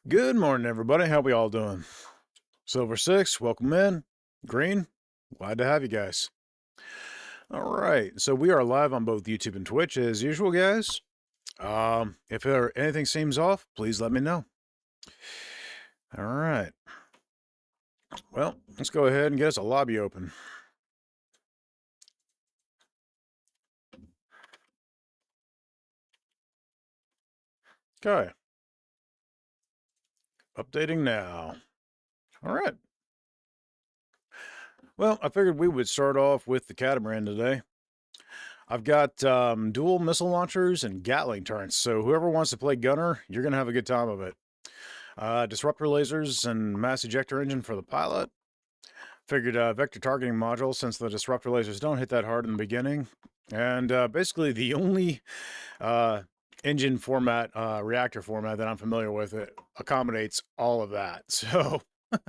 Good morning, everybody. How we all doing? Silver Six, welcome in. Green, glad to have you guys. All right, so we are live on both YouTube and Twitch as usual, guys. If anything seems off, please let me know. All right. Well, let's go ahead and get us a lobby open. Okay. Updating now. All right. Well, I figured we would start off with the catamaran today. I've got dual missile launchers and Gatling turrets, so whoever wants to play gunner, you're going to have a good time of it. Disruptor lasers and mass ejector engine for the pilot. Figured vector targeting module, since the disruptor lasers don't hit that hard in the beginning. And basically the only engine format, reactor format that I'm familiar with, it accommodates all of that. So, all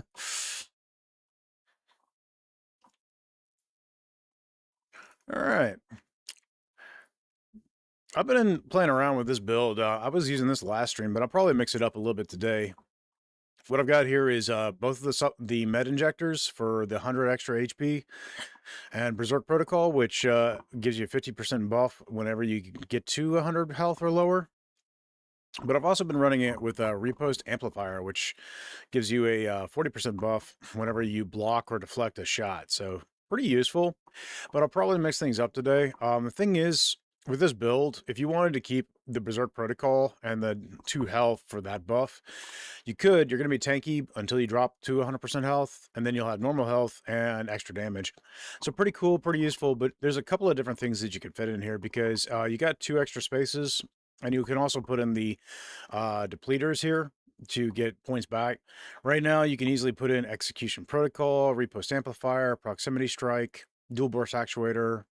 right. I've been playing around with this build. I was using this last stream, but I'll probably mix it up a little bit today. What I've got here is both of the med injectors for the 100 extra HP, and Berserk Protocol, which gives you a 50% buff whenever you get to 100 health or lower. But I've also been running it with a Repost Amplifier, which gives you a 40% buff whenever you block or deflect a shot. So pretty useful, but I'll probably mix things up today. The thing is, with this build, if you wanted to keep the Berserk Protocol and the 2 health for that buff, you could. You're going to be tanky until you drop to 100% health, and then you'll have normal health and extra damage. So pretty cool, pretty useful, but there's a couple of different things that you can fit in here because you got 2 extra spaces, and you can also put in the depleters here to get points back. Right now, you can easily put in Execution Protocol, Repost Amplifier, Proximity Strike, Dual Burst Actuator,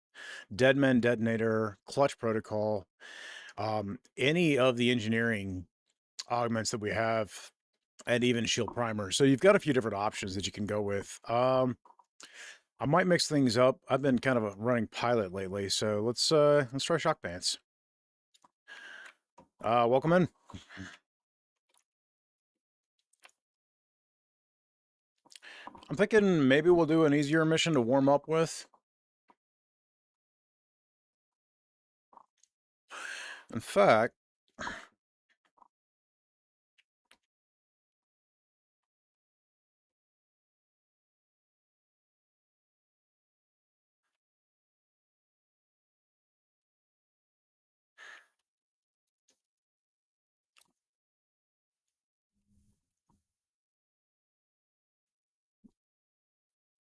Deadman Detonator, Clutch Protocol, any of the engineering augments that we have, and even Shield Primer. So you've got a few different options that you can go with. I might mix things up. I've been kind of a running pilot lately, so let's try Shock Pants. Welcome in. I'm thinking maybe we'll do an easier mission to warm up with. In fact,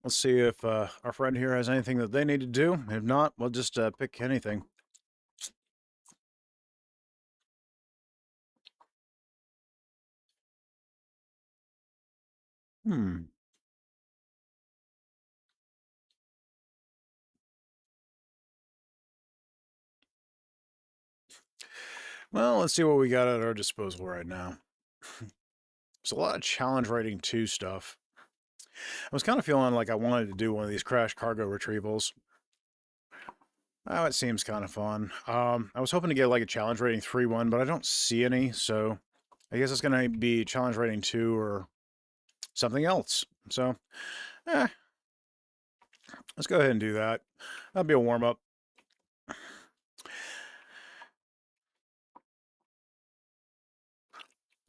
let's see if our friend here has anything that they need to do. If not, we'll just pick anything. Hmm. Well, let's see what we got at our disposal right now. There's a lot of challenge rating 2 stuff. I was kind of feeling like I wanted to do one of these crash cargo retrievals. Oh, it seems kind of fun. I was hoping to get like a challenge rating 3 one, but I don't see any, so I guess it's going to be challenge rating 2 or something else. So, let's go ahead and do that. That'll be a warm-up.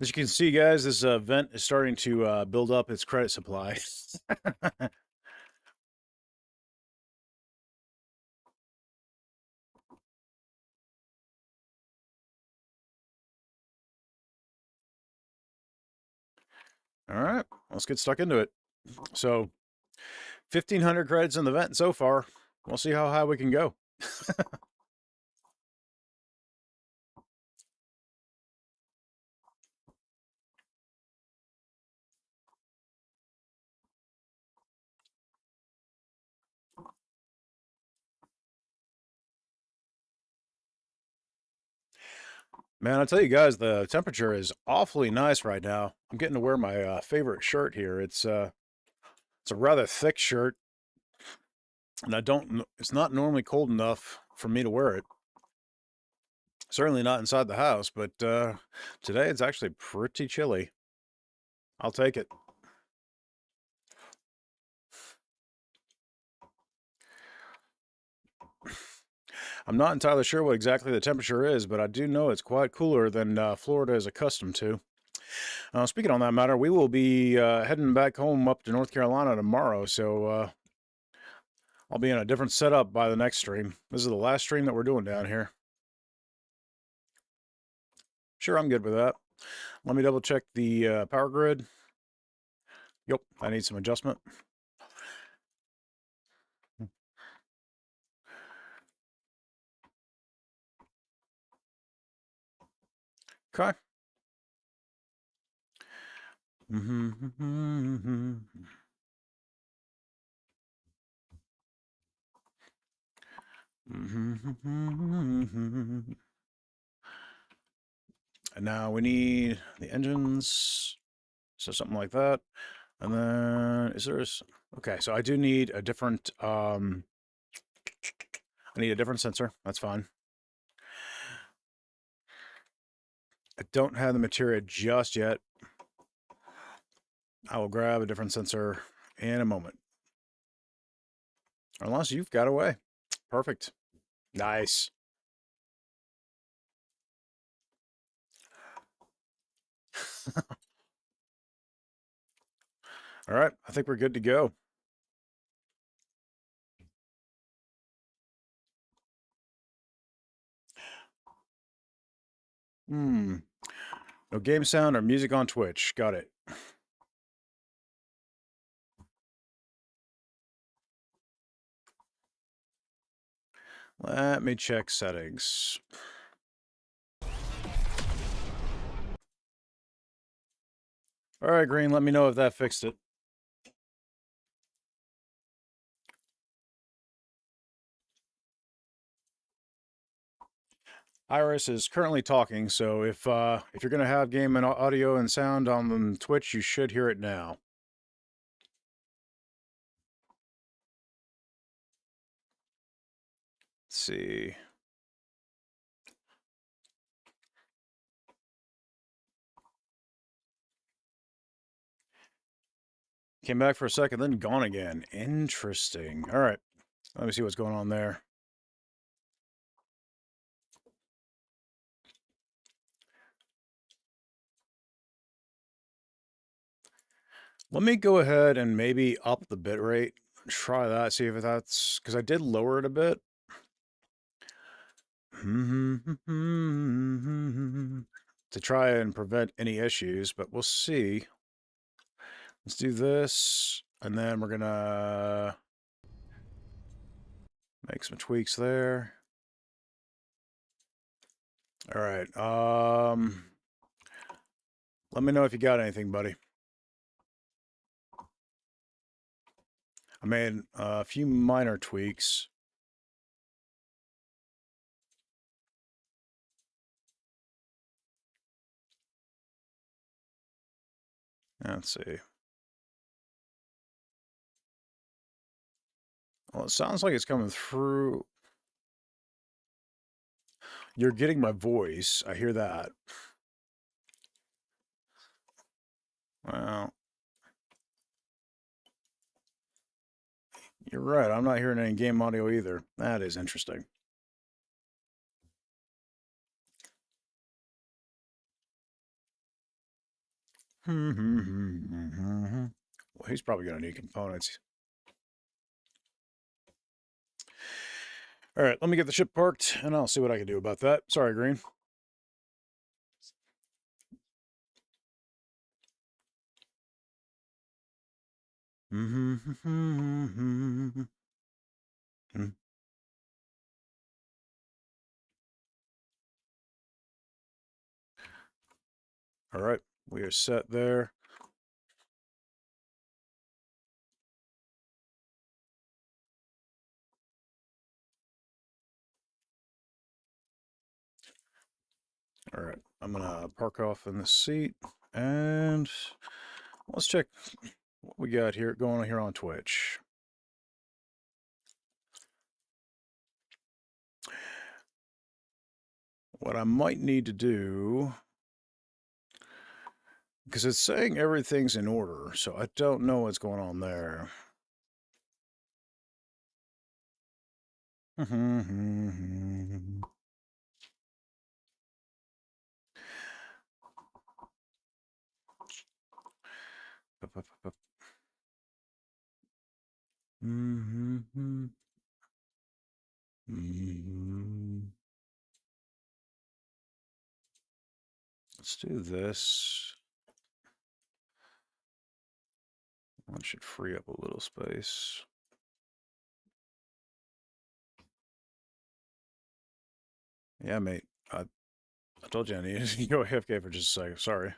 As you can see, guys, this vent is starting to build up its credit supply. All right, let's get stuck into it. So, 1,500 credits in the vent so far. We'll see how high we can go. Man, I tell you guys, the temperature is awfully nice right now. I'm getting to wear my favorite shirt here. It's a rather thick shirt, and it's not normally cold enough for me to wear it. Certainly not inside the house, but today it's actually pretty chilly. I'll take it. I'm not entirely sure what exactly the temperature is, but I do know it's quite cooler than Florida is accustomed to. Speaking on that matter, we will be heading back home up to North Carolina tomorrow, so I'll be in a different setup by the next stream. This is the last stream that we're doing down here. Sure, I'm good with that. Let me double check the power grid. Yep, I need some adjustment. Okay. And now we need the engines, so something like that. And then, is there a... Okay, so I do need a different, I need a different sensor. That's fine. I don't have the materia just yet. I will grab a different sensor in a moment. Unless you've got a way. Perfect. Nice. All right, I think we're good to go. No game sound or music on Twitch. Got it. Let me check settings. All right, Green, let me know if that fixed it. Iris is currently talking, so if you're going to have game and audio and sound on Twitch, you should hear it now. Let's see. Came back for a second, then gone again. Interesting. All right. Let me see what's going on there. Let me go ahead and maybe up the bitrate. Try that, see if that's... Because I did lower it a bit. To try and prevent any issues, but we'll see. Let's do this, and then we're gonna make some tweaks there. All right. Let me know if you got anything, buddy. I made a few minor tweaks. Let's see. Well, it sounds like it's coming through. You're getting my voice. I hear that. Well, you're right. I'm not hearing any game audio either. That is interesting. Well, he's probably going to need components. All right, let me get the ship parked, and I'll see what I can do about that. Sorry, Green. All right, we are set there. All right, I'm gonna park off in the seat, and let's check what we got here going on here on Twitch. What I might need to do Because it's saying everything's in order, so I don't know what's going on there. Let's do this. That should free up a little space. Yeah, mate. I told you I needed to go AFK for just a second. Sorry.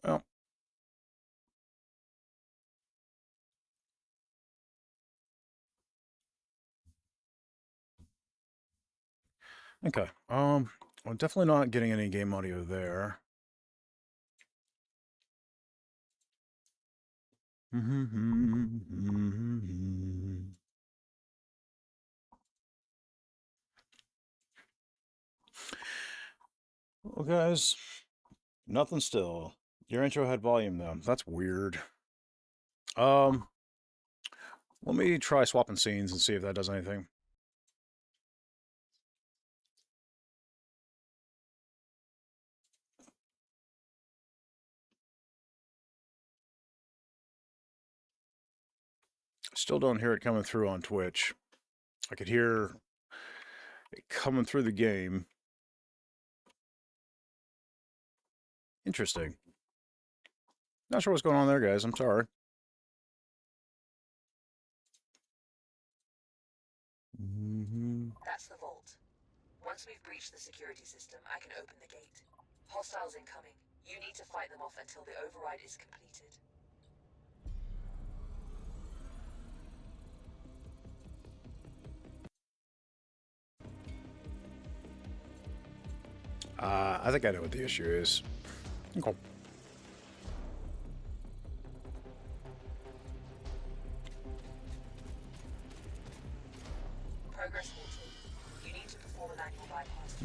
Well. Okay. I'm definitely not getting any game audio there. Well, guys, nothing still. Your intro had volume, though. That's weird. Let me try swapping scenes and see if that does anything. Still don't hear it coming through on Twitch. I could hear it coming through the game. Interesting. Not sure what's going on there, guys. I'm sorry. That's the vault. Once we've breached the security system, I can open the gate. Hostiles incoming. You need to fight them off until the override is completed. I think I know what the issue is. Okay. Progress halted. You need to perform a manual bypass.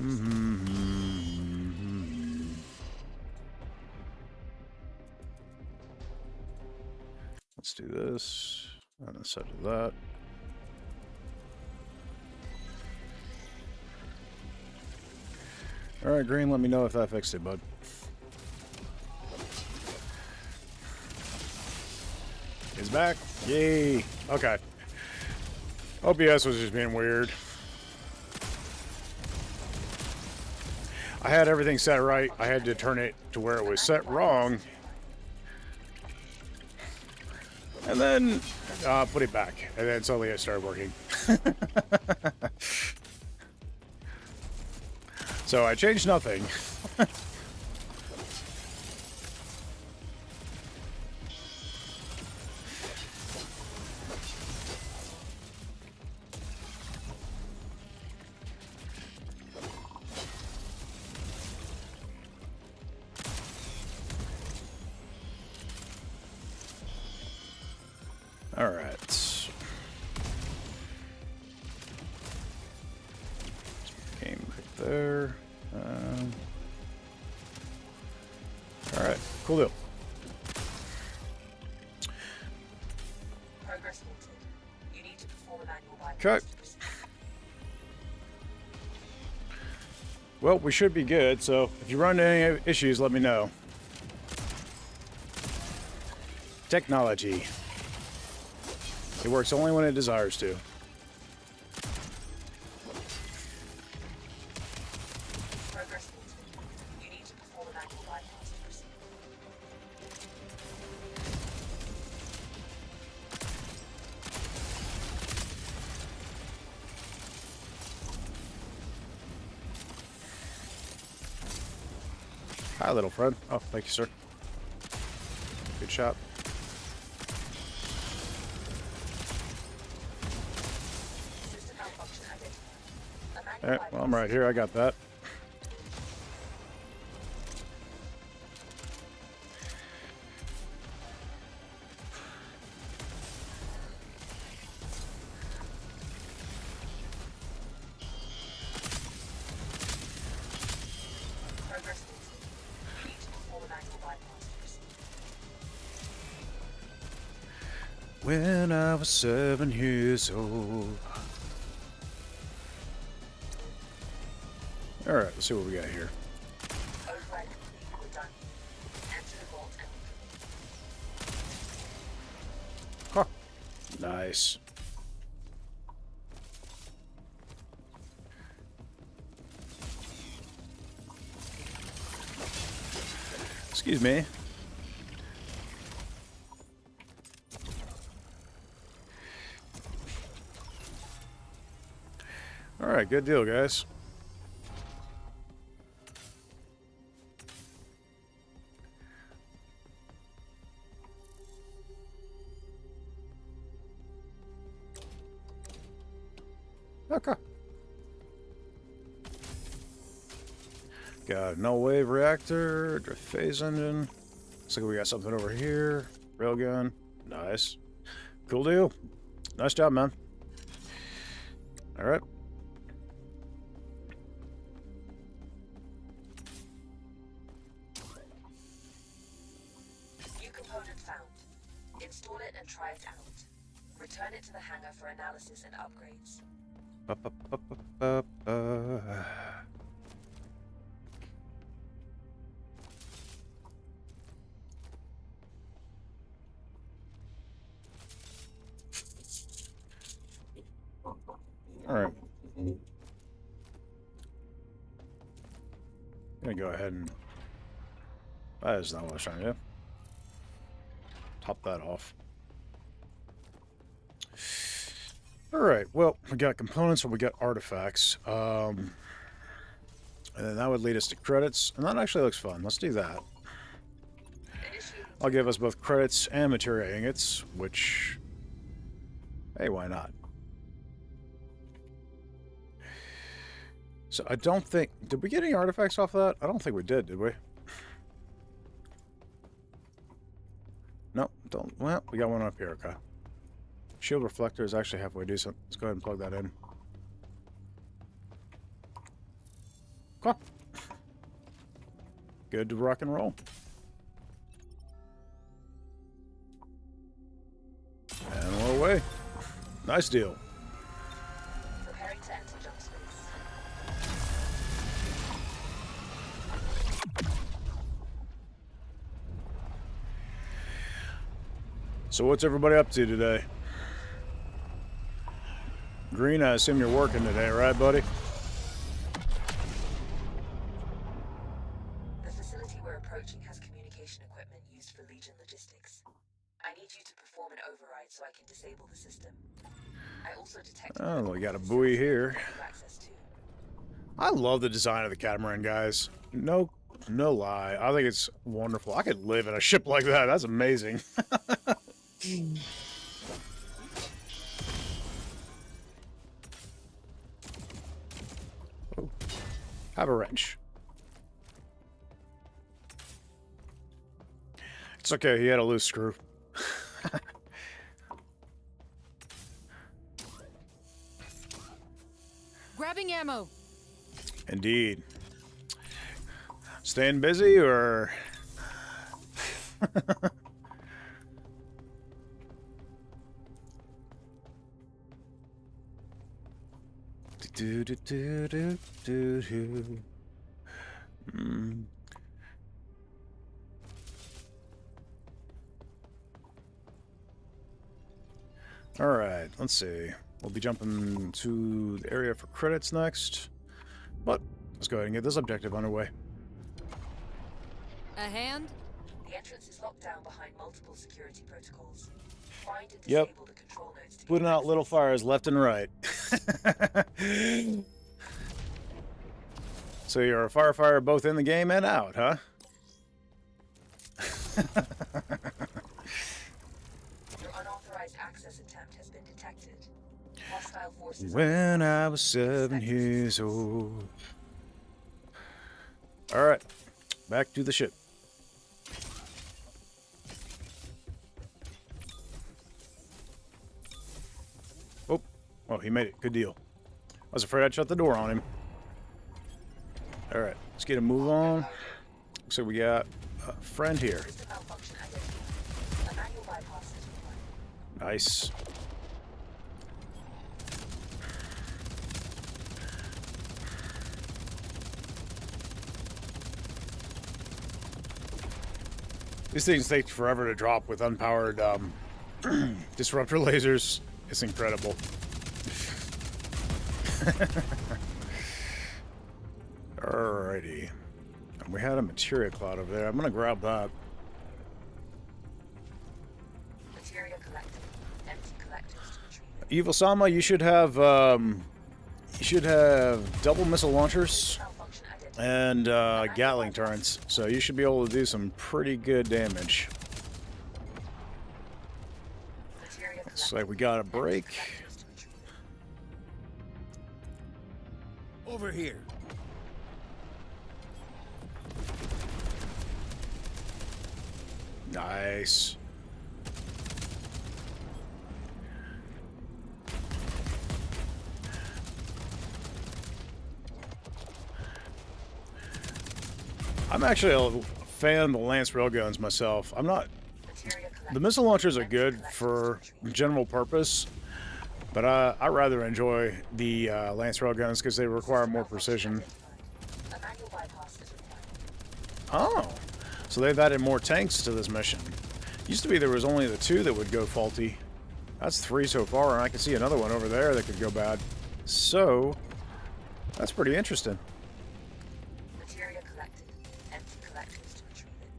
Let's do this. And instead of that. Alright, Green, let me know if that fixed it, bud. It's back. Yay. Okay. OBS was just being weird. I had everything set right. I had to turn it to where it was set wrong. And then put it back. And then suddenly it started working. So I changed nothing. All right. Game right there. All right. Cool deal. Progress halted. You need to perform a manual bypass. Okay. Well, we should be good, so if you run into any issues, let me know. Technology. It works only when it desires to. Progress halted. You need to perform a manual bypass to proceed. Hi, little friend. Oh, thank you, sir. Good shot. System malfunction identified. A manual Alright, well, I'm right here. I got that. When I was 7 years old. Alright, let's see what we got here. Override complete. We're done. Enter the vault and Huh. Nice. Excuse me. Alright, good deal, guys. Okay. Got a null wave reactor, drift phase engine. Looks like we got something over here. Railgun. Nice. Cool deal. Nice job, man. Alright. new component found. Install it and try it out. Return it to the hangar for analysis and upgrades. Alright. Gonna go ahead and... That is not what I was trying to do. Top that off. Alright, well, we got components or we got artifacts. And then that would lead us to credits. And that actually looks fun. Let's do that. I'll give us both credits and materia ingots, which... Hey, why not? So I don't think... Did we get any artifacts off of that? I don't think we did we? No, don't... Well, we got one up here, okay. Shield reflector is actually halfway decent. Let's go ahead and plug that in. Cool. Good to rock and roll. And we're away. Nice deal. Preparing to enter jump space. So what's everybody up to today? Green, I assume you're working today, right, buddy? The facility we're approaching has communication equipment used for Legion logistics. I need you to perform an override so I can disable the system. I also detected... Oh, we got a buoy here. Access to. I love the design of the catamaran, guys. No lie. I think it's wonderful. I could live in a ship like that. That's amazing. Oh, have a wrench. It's okay. He had a loose screw. Grabbing ammo. Indeed. Staying busy or... do do do do do do. All right, let's see. We'll be jumping to the area for credits next, but let's go ahead and get this objective underway. A hand? The entrance is locked down behind multiple security protocols. Find and Yep. disable the control nodes to Putting out little fires left and right. So you're a firefighter both in the game and out, huh? Your unauthorized access attempt has been detected. Hostile forces... When I was 7 years old. Alright, back to the ship. Oh, he made it. Good deal. I was afraid I'd shut the door on him. Alright, let's get a move on. Looks like we got a friend here. System malfunction identified. A manual bypass is required. Nice. These things take forever to drop with unpowered disruptor lasers. It's incredible. Alrighty. And we had a materia cloud over there. I'm gonna grab that. Materia collected. Empty collectors to retrieve it. Evil Sama, you should have double missile launchers Malfunction identified. and Gatling turrets, so you should be able to do some pretty good damage. Materia Looks collected. like we got a break. Collectors to retrieve it. Over here. Nice. I'm actually a fan of the Lance railguns myself. I'm not. Materia collected. The missile launchers are good for general purpose, but I rather enjoy the Lance railguns because they require more precision. A manual bypass is required. Oh, so they've added more tanks to this mission. Used to be there was only the 2 that would go faulty. That's 3 so far, and I can see another one over there that could go bad. So, that's pretty interesting. Materia collected. Empty collectors to retrieve it.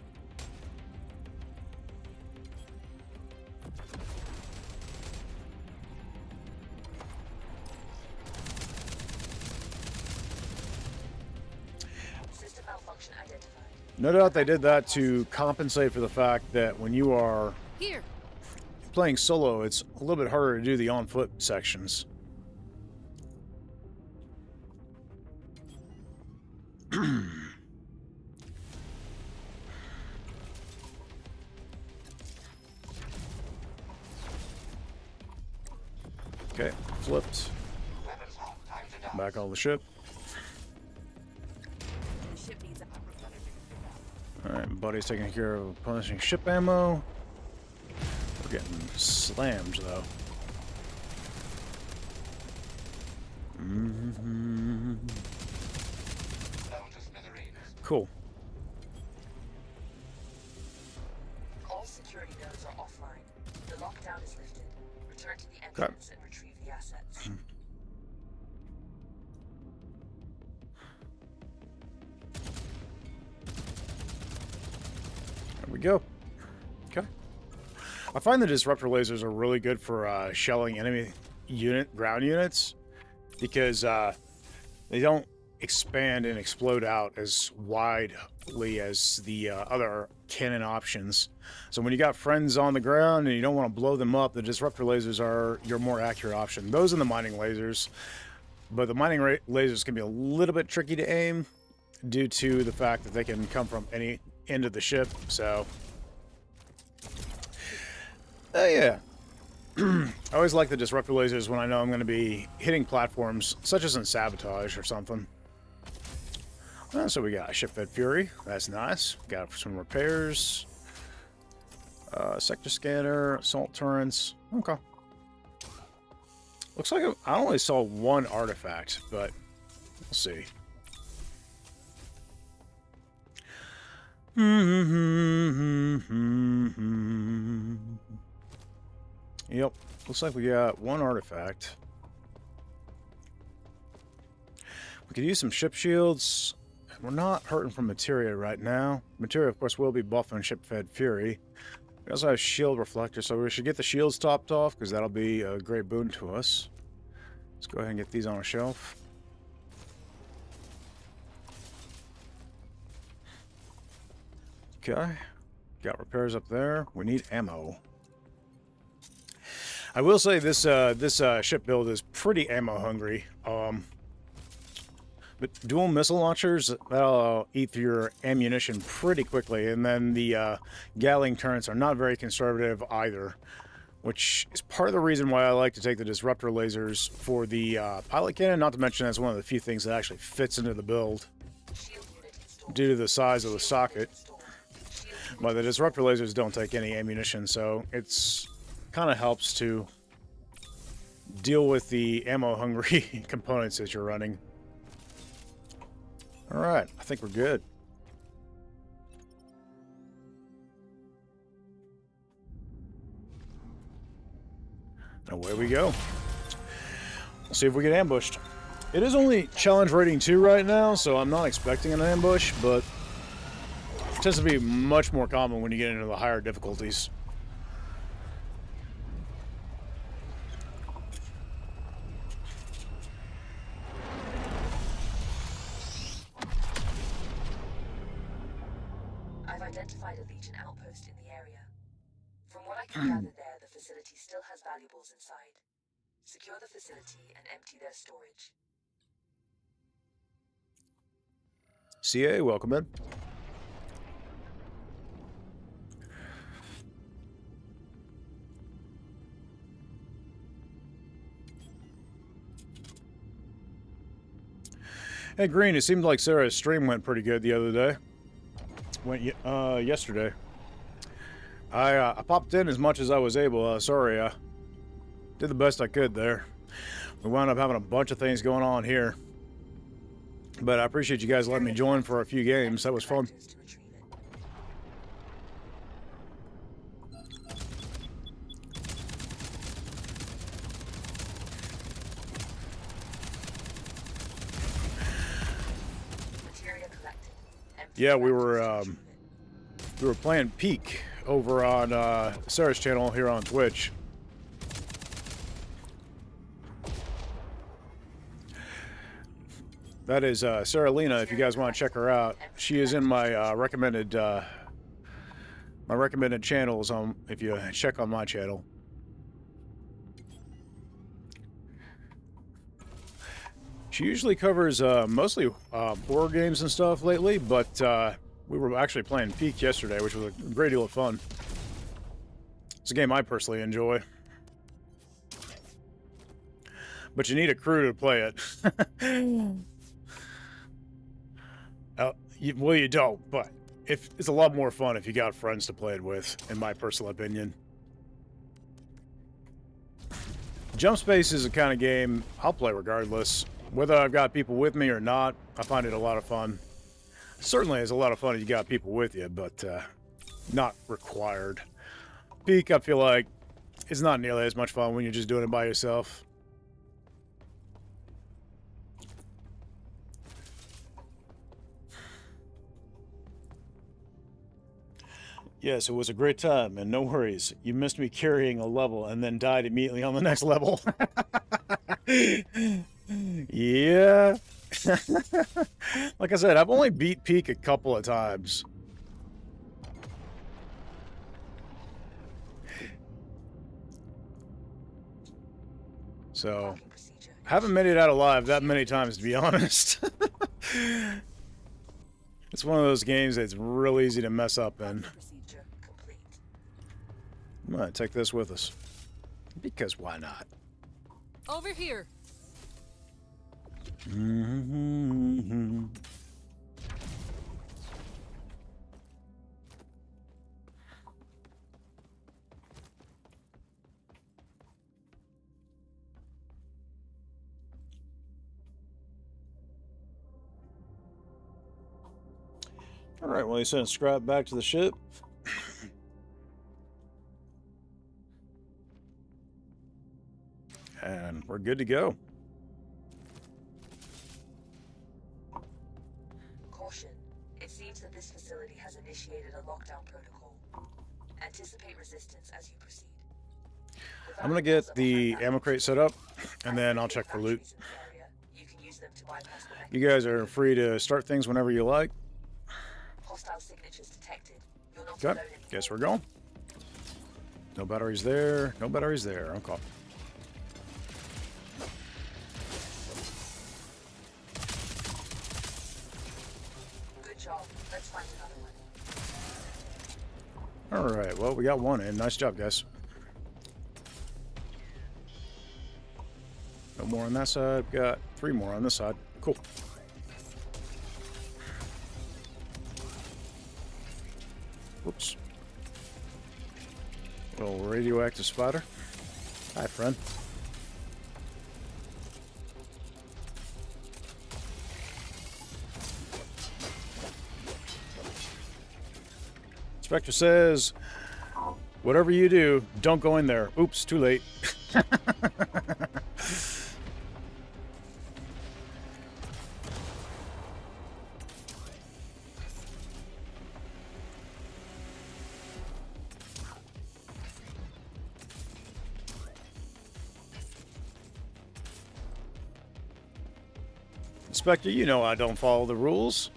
System malfunction identified. No doubt they did that to compensate for the fact that when you are Here. playing solo, it's a little bit harder to do the on-foot sections. Okay, flipped. Back on the ship. The ship needs Alright, buddy's taking care of punishing ship ammo. We're getting slammed, though. Cool. All security nodes are offline. The lockdown is lifted. Return to the entrance and retrieve the assets. There we go. Okay. I find the disruptor lasers are really good for shelling enemy ground units because they don't expand and explode out as widely as the other cannon options. So when you got friends on the ground and you don't want to blow them up, the disruptor lasers are your more accurate option. Those and the mining lasers. But the mining lasers can be a little bit tricky to aim due to the fact that they can come from any end of the ship. So, yeah. I always like the disruptor lasers when I know I'm going to be hitting platforms, such as in Sabotage or something. So we got a ship-fed Fury. That's nice. Got some repairs. Sector scanner, assault turrets. Okay. Looks like I only saw one artifact, but we'll see. Yep. Looks like we got one artifact. We could use some ship shields. We're not hurting from materia right now. Materia, of course, will be buffing ship-fed Fury. We also have shield reflectors, so we should get the shields topped off, because that'll be a great boon to us. Let's go ahead and get these on a shelf. Okay. Got repairs up there. We need ammo. I will say this ship build is pretty ammo hungry. But dual missile launchers, that'll eat through your ammunition pretty quickly. And then the Gatling turrets are not very conservative either, which is part of the reason why I like to take the disruptor lasers for the pilot cannon. Not to mention that's one of the few things that actually fits into the build Shield unit installed. due to the size of the socket. Installed. Shield unit But the disruptor lasers don't take any ammunition, so it's kind of helps to deal with the ammo-hungry components that you're running. All right, I think we're good. Away we go. Let's see if we get ambushed. It is only challenge rating 2 right now, so I'm not expecting an ambush, but it tends to be much more common when you get into the higher difficulties. I've identified a Legion outpost in the area. From what I can gather there, the facility still has valuables inside. Secure the facility and empty their storage. CA, welcome in. Hey, Green, it seemed like Sarah's stream went pretty good the other day. Went yesterday. I popped in as much as I was able. Sorry, did the best I could there. We wound up having a bunch of things going on here. But I appreciate you guys letting me join for a few games. That was fun. Yeah, we were playing Peak over on Sarah's channel here on Twitch. That is Sarah Lena. If you guys want to check her out, she is in my recommended channels. If you check on my channel. She usually covers mostly horror games and stuff lately, but we were actually playing Peak yesterday, which was a great deal of fun. It's a game I personally enjoy. But you need a crew to play it. Well, you don't, but it's a lot more fun if you got friends to play it with, in my personal opinion. Jump Space is a kind of game I'll play regardless. Whether I've got people with me or not, I find it a lot of fun. Certainly it's a lot of fun if you got people with you, but not required. Peak, I feel like, is not nearly as much fun when you're just doing it by yourself. Yes, it was a great time, and no worries. You missed me carrying a level and then died immediately on the next level. Yeah. Like I said, I've only beat Peak a couple of times. So, haven't made it out alive that many times, to be honest. It's one of those games that's real easy to mess up in. I'm gonna take this with us. Because why not? Over here. Mm-hmm. All right, well, he sent Scrap back to the ship. And we're good to go. Caution. It seems that this facility has initiated a lockdown protocol. Anticipate resistance as you proceed. I'm gonna get the ammo crate set up, and then I'll check for loot. You guys are free to start things whenever you like. Hostile signatures detected. You're not Okay, guess we're going. No batteries there. No batteries there. Okay. Let's find another one. Alright, well, we got one in. Nice job, guys. No more on that side. Got 3 more on this side. Cool. Whoops. Little radioactive spider. Hi, friend. Spectre says, whatever you do, don't go in there. Oops, too late. Spectre, you know I don't follow the rules.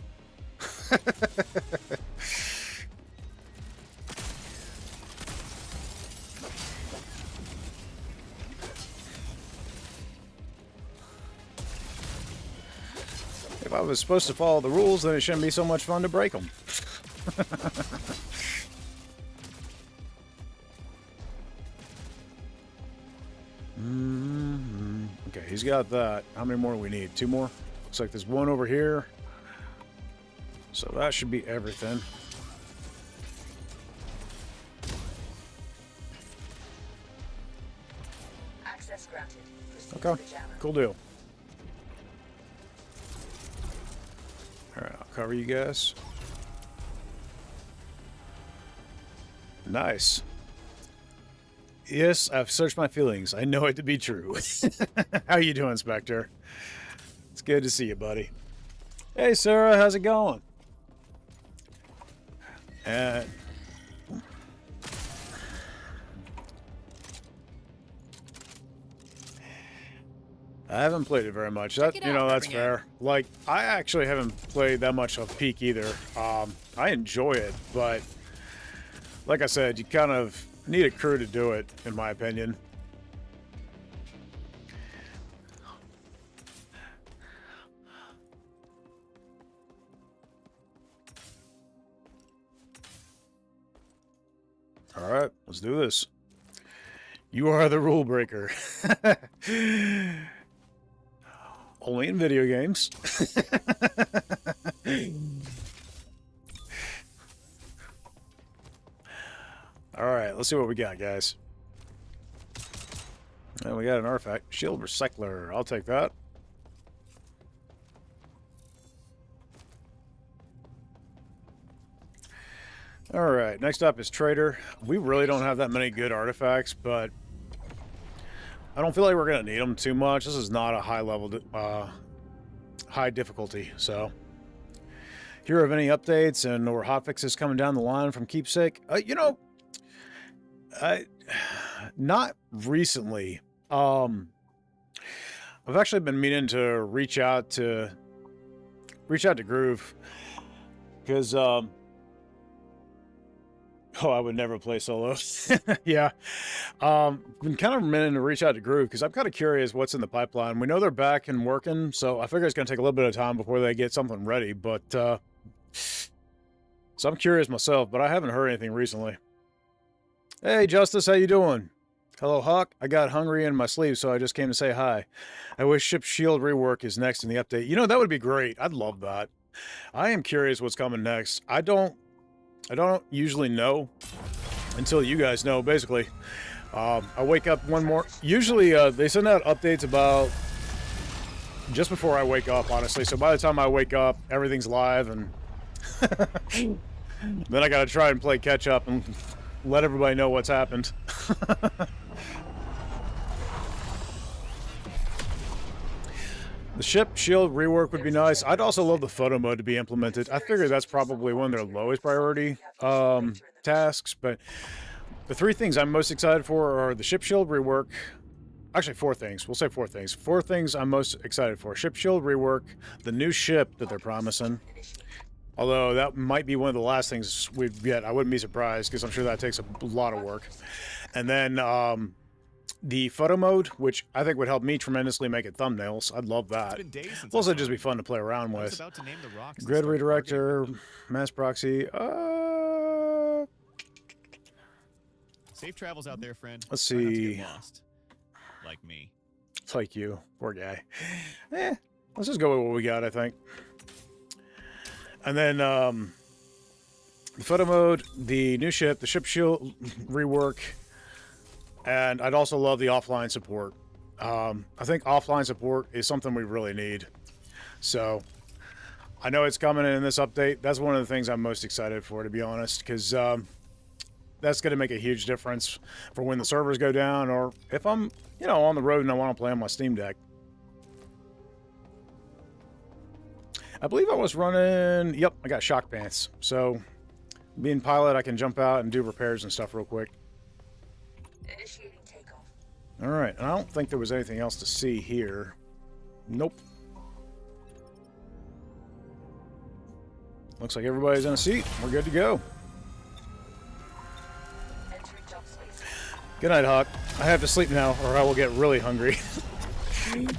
If I was supposed to follow the rules, then it shouldn't be so much fun to break them. Okay, he's got that. How many more do we need? 2 more? Looks like there's 1 over here. So that should be everything. Access granted. Proceed Okay, to the jammer. cool deal. Alright, I'll cover you guys. Nice. Yes, I've searched my feelings. I know it to be true. How you doing, Spectre? It's good to see you, buddy. Hey, Sarah, how's it going? I haven't played it very much. That, it you know, out. that's fair. Like, I actually haven't played that much of Peak either. I enjoy it, but like I said, you kind of need a crew to do it, in my opinion. All right, let's do this. You are the rule breaker. Only in video games. All right, let's see what we got, guys. And we got an artifact. Shield recycler. I'll take that. All right, next up is Trader. We really don't have that many good artifacts, but I don't feel like we're going to need them too much. This is not a high level, high difficulty, so. Hear of any updates and or hotfixes coming down the line from Keepsake? You know, not recently. I've actually been meaning to reach out to Groove because oh, I would never play solo. Yeah. Been kind of meaning to reach out to Groove because I'm kind of curious what's in the pipeline. We know they're back and working, so I figure it's going to take a little bit of time before they get something ready, but so I'm curious myself, but I haven't heard anything recently. Hey, Justice, how you doing? Hello, Hauk. I got hungry in my sleep, so I just came to say hi. I wish Ship Shield rework is next in the update. You know, that would be great. I'd love that. I am curious what's coming next. I don't usually know until you guys know, basically. I wake up one more... Usually, they send out updates about just before I wake up, honestly. So by the time I wake up, everything's live, and then I gotta try and play catch-up and let everybody know what's happened. The ship shield rework would be nice. I'd also love the photo mode to be implemented. I figure that's probably one of their lowest priority tasks, but the 3 things I'm most excited for are the ship shield rework. Actually, 4 things. We'll say 4 things. 4 things I'm most excited for. Ship shield rework, the new ship that they're promising. Although that might be one of the last things we get. I wouldn't be surprised because I'm sure that takes a lot of work. And then the photo mode, which I think would help me tremendously make it thumbnails. I'd love that. It'll also just be fun to play around with. Grid redirector, mass proxy. Safe travels out there, friend. Let's Try not to see. get lost. Like me. It's like you, poor guy. Let's just go with what we got, I think. And then the photo mode, the new ship, the ship shield rework, And I'd also love the offline support. I think offline support is something we really need. So I know it's coming in this update. That's one of the things I'm most excited for, to be honest, because that's going to make a huge difference for when the servers go down, or if I'm, you know, on the road and I want to play on my Steam Deck. I believe I was running... Yep, I got shock pants. So, being pilot, I can jump out and do repairs and stuff real quick. Initiating takeoff. Alright, and I don't think there was anything else to see here. Nope. Looks like everybody's in a seat. We're good to go. Entering jump space. Good night, Hauk. I have to sleep now, or I will get really hungry.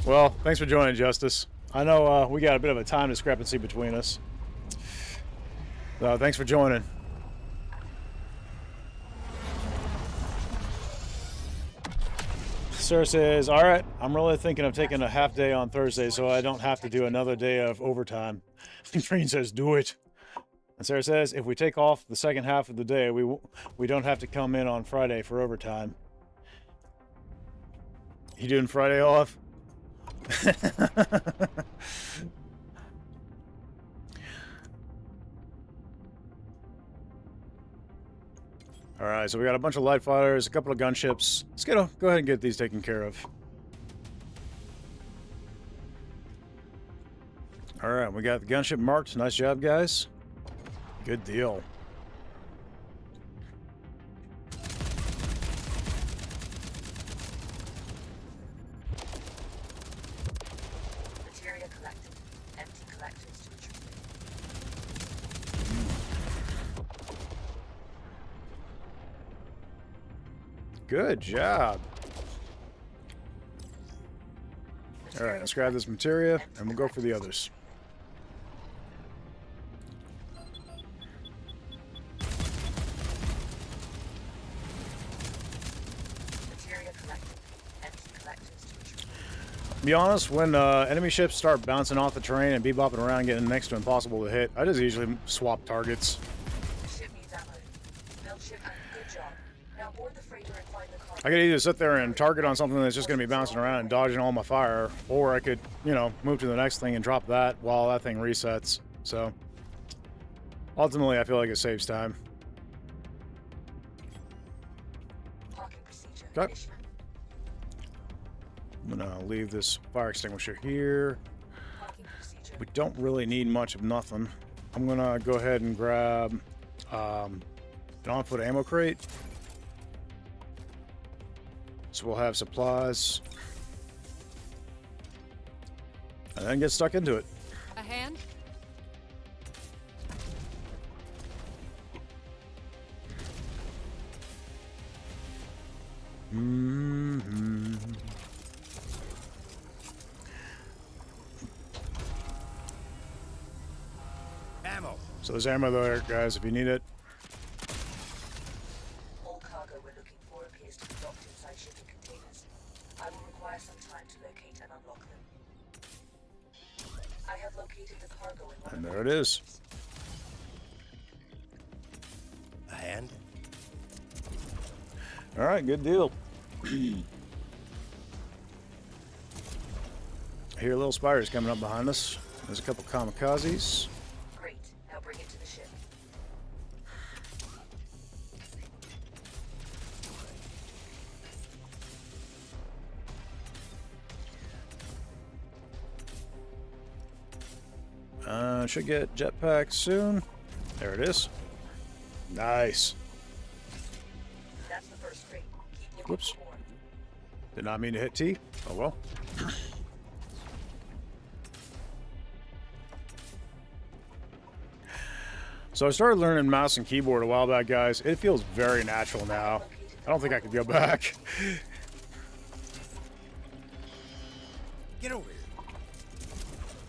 Well, thanks for joining, Justice. I know we got a bit of a time discrepancy between us. So, thanks for joining. Sarah says, all right, I'm really thinking of taking a half day on Thursday so I don't have to do another day of overtime. Green says, do it. And Sarah says, if we take off the second half of the day, we don't have to come in on Friday for overtime. You doing Friday off? All right, so we got a bunch of light fighters, a couple of gunships. Let's go ahead and get these taken care of. All right, we got the gunship marked. Nice job, guys. Good deal. Materia collected. Empty collectors to retrieve. Good job. All right, let's grab this materia, and we'll go for the others. Materia collected. Empty collectors to retrieve. To be honest, when enemy ships start bouncing off the terrain and bebopping around, getting next to impossible to hit, I just usually swap targets. Ship needs ammo. Build ship and good job. Now board the freighter and find the cargo. I could either sit there and target on something that's just going to be bouncing around and dodging all my fire, or I could, you know, move to the next thing and drop that while that thing resets. So, ultimately, I feel like it saves time. Parking procedure. Okay. Initiate. I'm going to leave this fire extinguisher here. Parking procedure. We don't really need much of nothing. I'm going to go ahead and grab an on-foot ammo crate. So we'll have supplies. And then get stuck into it. A hand? Mm-hmm. Ammo. So there's ammo there, guys, if you need it. All cargo we're looking for appears to be locked inside shipping containers. I will require some time to locate and unlock them. I have located the cargo in one And of there the it is. A hand. All right, good deal. I hear little spiders coming up behind us. There's a couple kamikazes. Great. Now bring it to the ship. Should get jetpack soon. There it is. Nice. That's the first crate. Keep looking Whoops. for more. Did not mean to hit T. Oh well. So I started learning mouse and keyboard a while back, guys. It feels very natural now. I don't think I could go back. Get over here.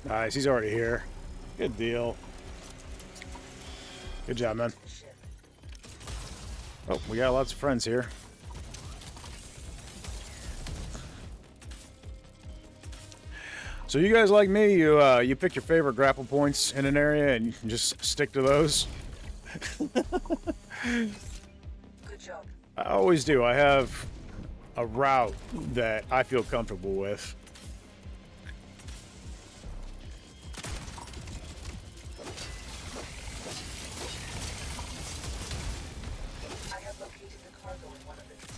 Nice, he's already here. Good deal. Good job, man. The ship. Oh, we got lots of friends here. So you guys like me, you pick your favorite grapple points in an area and you can just stick to those. Good job. I always do. I have a route that I feel comfortable with. I have located the cargo in one of the containers.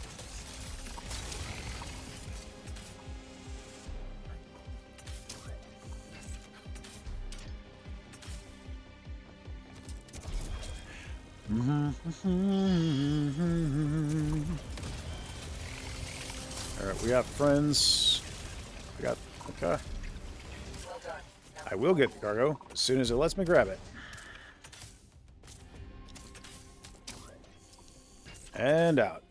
All right, we got friends. We got, okay. Well done. Now I will get the cargo as soon as it lets me grab it. And out.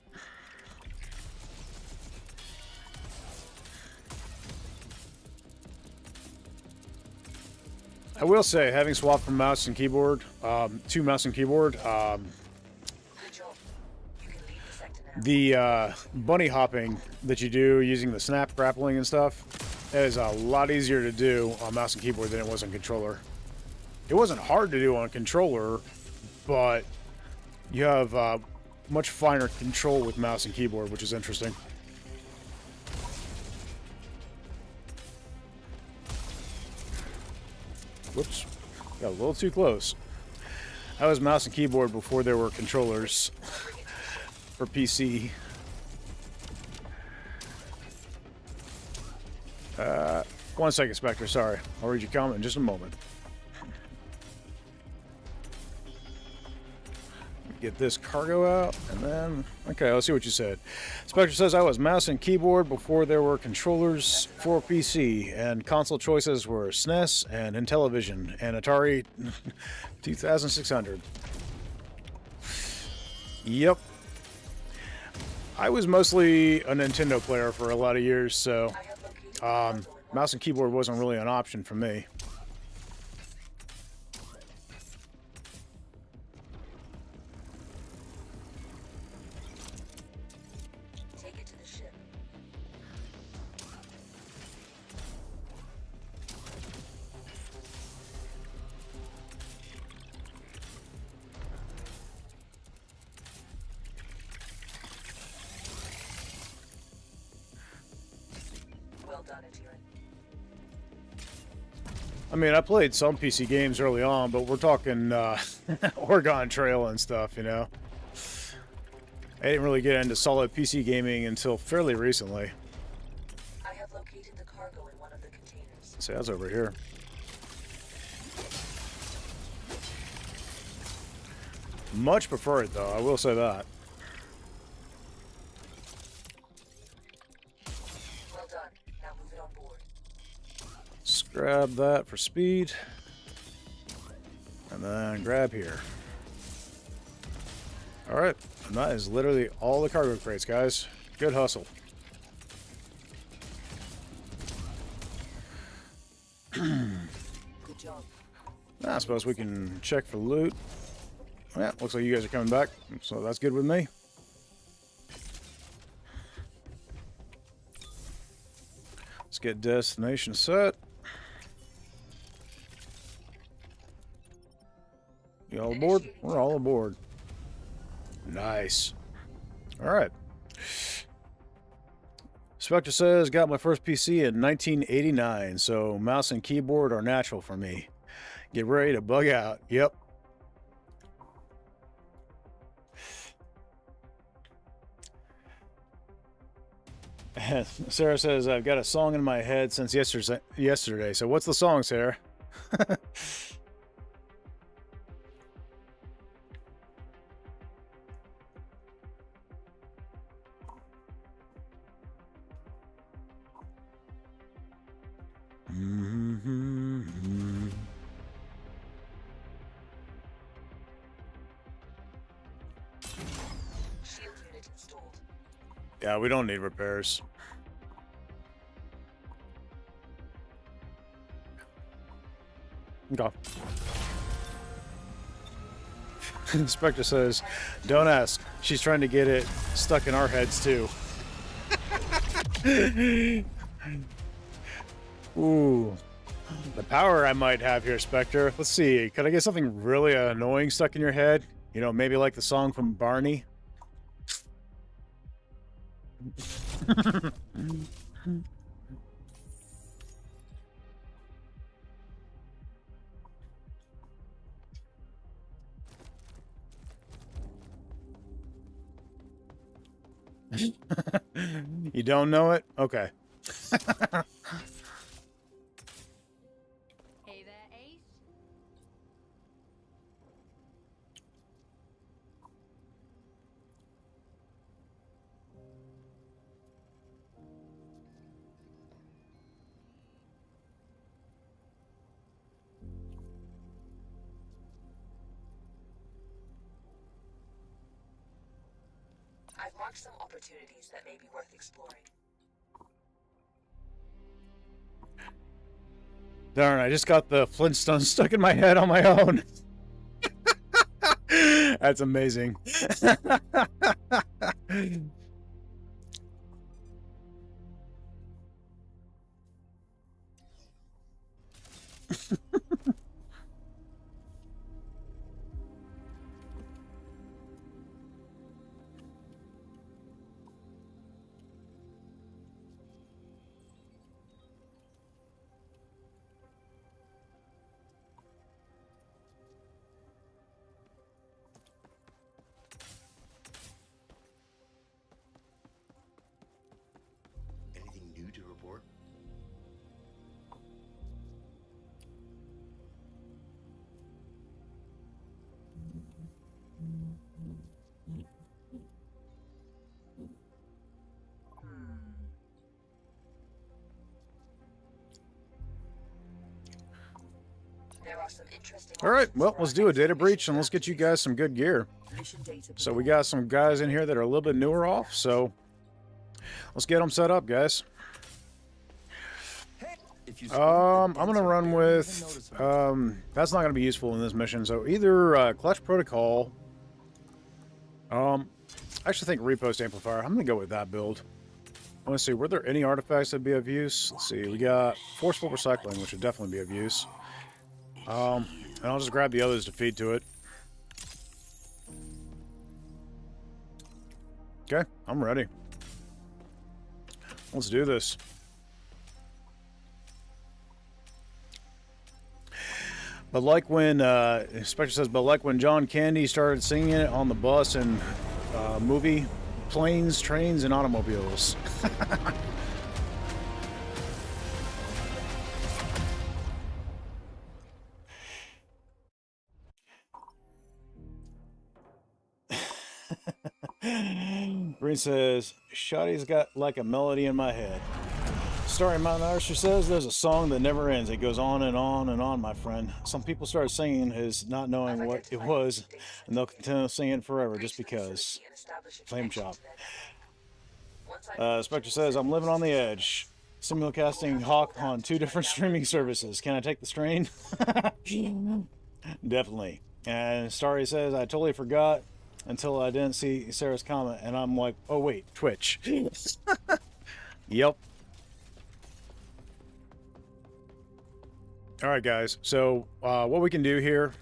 I will say, having swapped from mouse and keyboard to mouse and keyboard, good job. You can leave the sector now. the bunny hopping that you do using the snap grappling and stuff is a lot easier to do on mouse and keyboard than it was on controller. It wasn't hard to do on controller, but you have much finer control with mouse and keyboard, which is interesting. Whoops, got a little too close. I was mouse and keyboard before there were controllers for PC. One second, Spectre, sorry. I'll read your comment in just a moment. Get this cargo out, and then... Okay, let's see what you said. Spectre says, I was mouse and keyboard before there were controllers for PC, and console choices were SNES and Intellivision and Atari 2600. Yep. I was mostly a Nintendo player for a lot of years, so I have located the cargo in one mouse and keyboard wasn't really an option for me. Take it to the ship. Well done, Adherent. I mean, I played some PC games early on, but we're talking Oregon Trail and stuff, you know. I didn't really get into solid PC gaming until fairly recently. I have located the cargo in one of the containers. See, that's over here. Much prefer it, though. I will say that. Well done. Now move it on board. Let's grab that for speed. And then grab here. Alright. And that is literally all the cargo crates, guys. Good hustle. Good job. I suppose we can check for loot. Yeah, looks like you guys are coming back, so that's good with me. Let's get destination set. You all aboard? We're all aboard. Nice. All right. Spectre says, got my first PC in 1989, so mouse and keyboard are natural for me. Get ready to bug out. Yep. Sarah says, I've got a song in my head since yesterday. So what's the song, Sarah? Shield unit installed. Yeah, we don't need repairs. Okay. Spectre says, don't ask. She's trying to get it stuck in our heads, too. Ooh. The power I might have here, Spectre. Let's see. Could I get something really annoying stuck in your head? You know, maybe like the song from Barney? You don't know it? Okay. Hey there, Ace. I've marked some opportunities that may be worth exploring. Darn, I just got the Flintstones stuck in my head on my own. That's amazing. Anything new to report? There are some interesting All right, options well, for let's our do a next data mission breach and let's get you strategy. guys some good gear. Mission data So we got some guys in here that are a little bit newer off, so let's get them set up, guys. I'm gonna run with that's not gonna be useful in this mission, so either clutch protocol, I actually think repost amplifier. I'm gonna go with that build. Let's see, were there any artifacts that'd be of use? Let's see, we got forceful recycling, which would definitely be of use. And I'll just grab the others to feed to it. Okay, I'm ready. Let's do this. But like when, Spectre says, but like when John Candy started singing it on the bus and movie, planes, trains, and automobiles. Green says, Shotty's got like a melody in my head. Starymountainartistry says there's a song that never ends. It goes on and on and on, my friend. Some people start singing his not knowing what it was, and they'll continue singing forever just because. Flame chop. Spectre says, I'm living on the edge. Simulcasting Hauk on 2 different streaming services. Can I take the strain? Definitely. And Starry says, I totally forgot until I didn't see Sarah's comment, and I'm like, oh wait, Twitch. Yep. All right, guys. So what we can do here.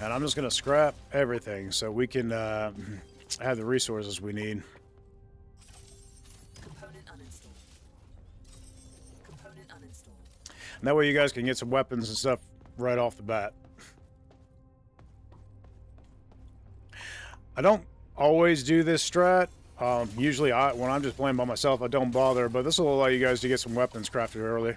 And I'm just going to scrap everything so we can have the resources we need. Component uninstalled. Component uninstalled. And that way you guys can get some weapons and stuff right off the bat. I don't always do this strat. Usually when I'm just playing by myself, I don't bother, but this will allow you guys to get some weapons crafted early.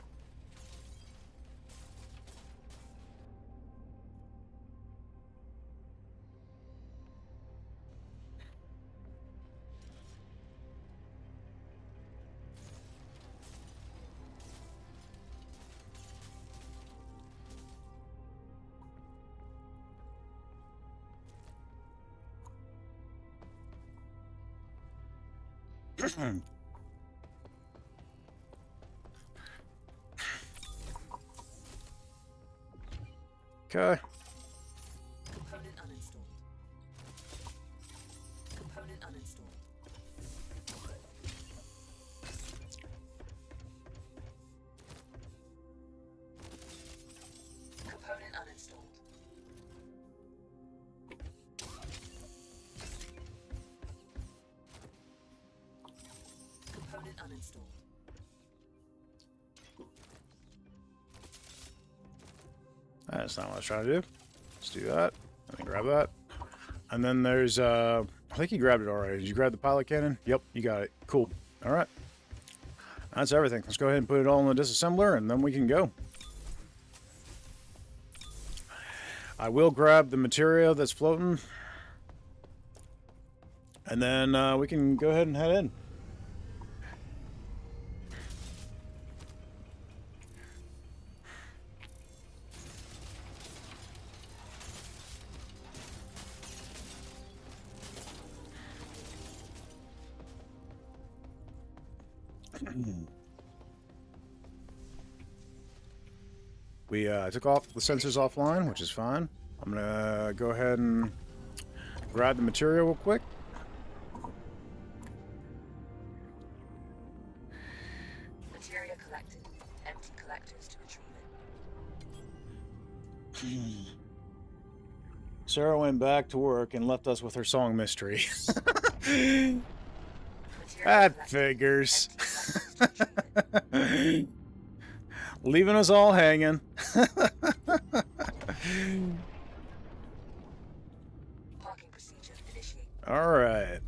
Okay. Component uninstalled. Component uninstalled. Component uninstalled. Component uninstalled. That's not what I was trying to do. Let's do that. Let me grab that. And then there's, I think you grabbed it already. Did you grab the pilot cannon? Yep, you got it. Cool. All right. That's everything. Let's go ahead and put it all in the disassembler, and then we can go. I will grab the material that's floating. And then we can go ahead and head in. We took off the sensors offline, which is fine. I'm gonna go ahead and grab the material real quick. Material collected. Empty collectors to retrieve it. Sarah went back to work and left us with her song mystery. Material That collected. figures. Empty collectors to retrieve it. Leaving us all hanging. Parking procedure initiate. All right.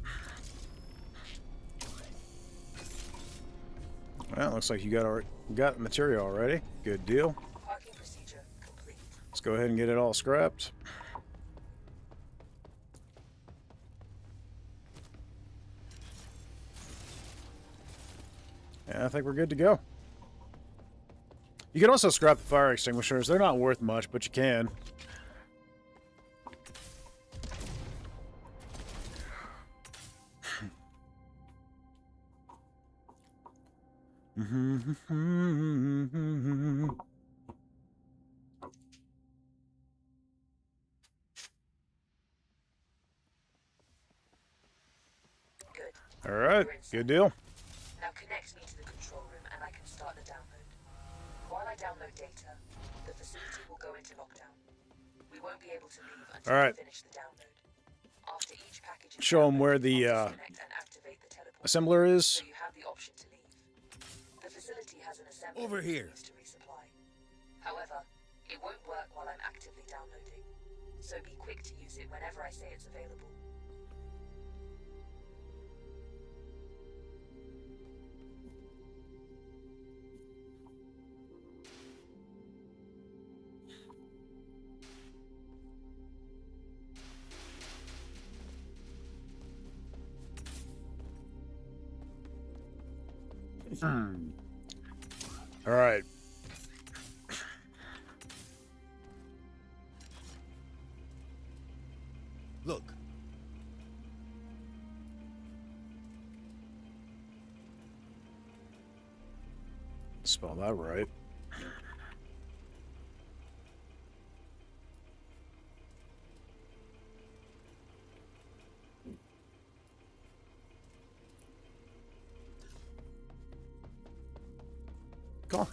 Well, looks like you got the material already. Good deal. Parking procedure complete. Let's go ahead and get it all scrapped. Yeah, I think we're good to go. You can also scrap the fire extinguishers. They're not worth much, but you can. Good. All right, good deal. Now connect me to the control room and I can start the download. While I download data, the facility will go into lockdown. We won't be able to leave until All right. we finish the download. After each package is Show 'em where downloaded, the, I'll disconnect and activate the teleport, Assembler is. so you have the option to leave. The facility has an assembler Over here. used to resupply. However, it won't work while I'm actively downloading, so be quick to use it whenever I say it's available. All right. Look. Spell that right. Cool.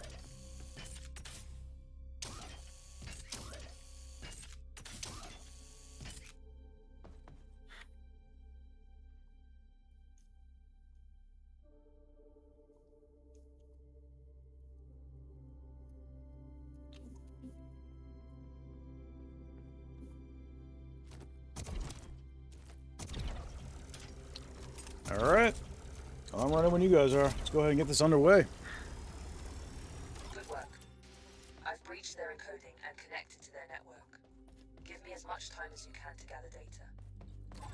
All right. I'm ready when you guys are. Let's go ahead and get this underway. Good work. I've breached their encoding and connected to their network. Give me as much time as you can to gather data.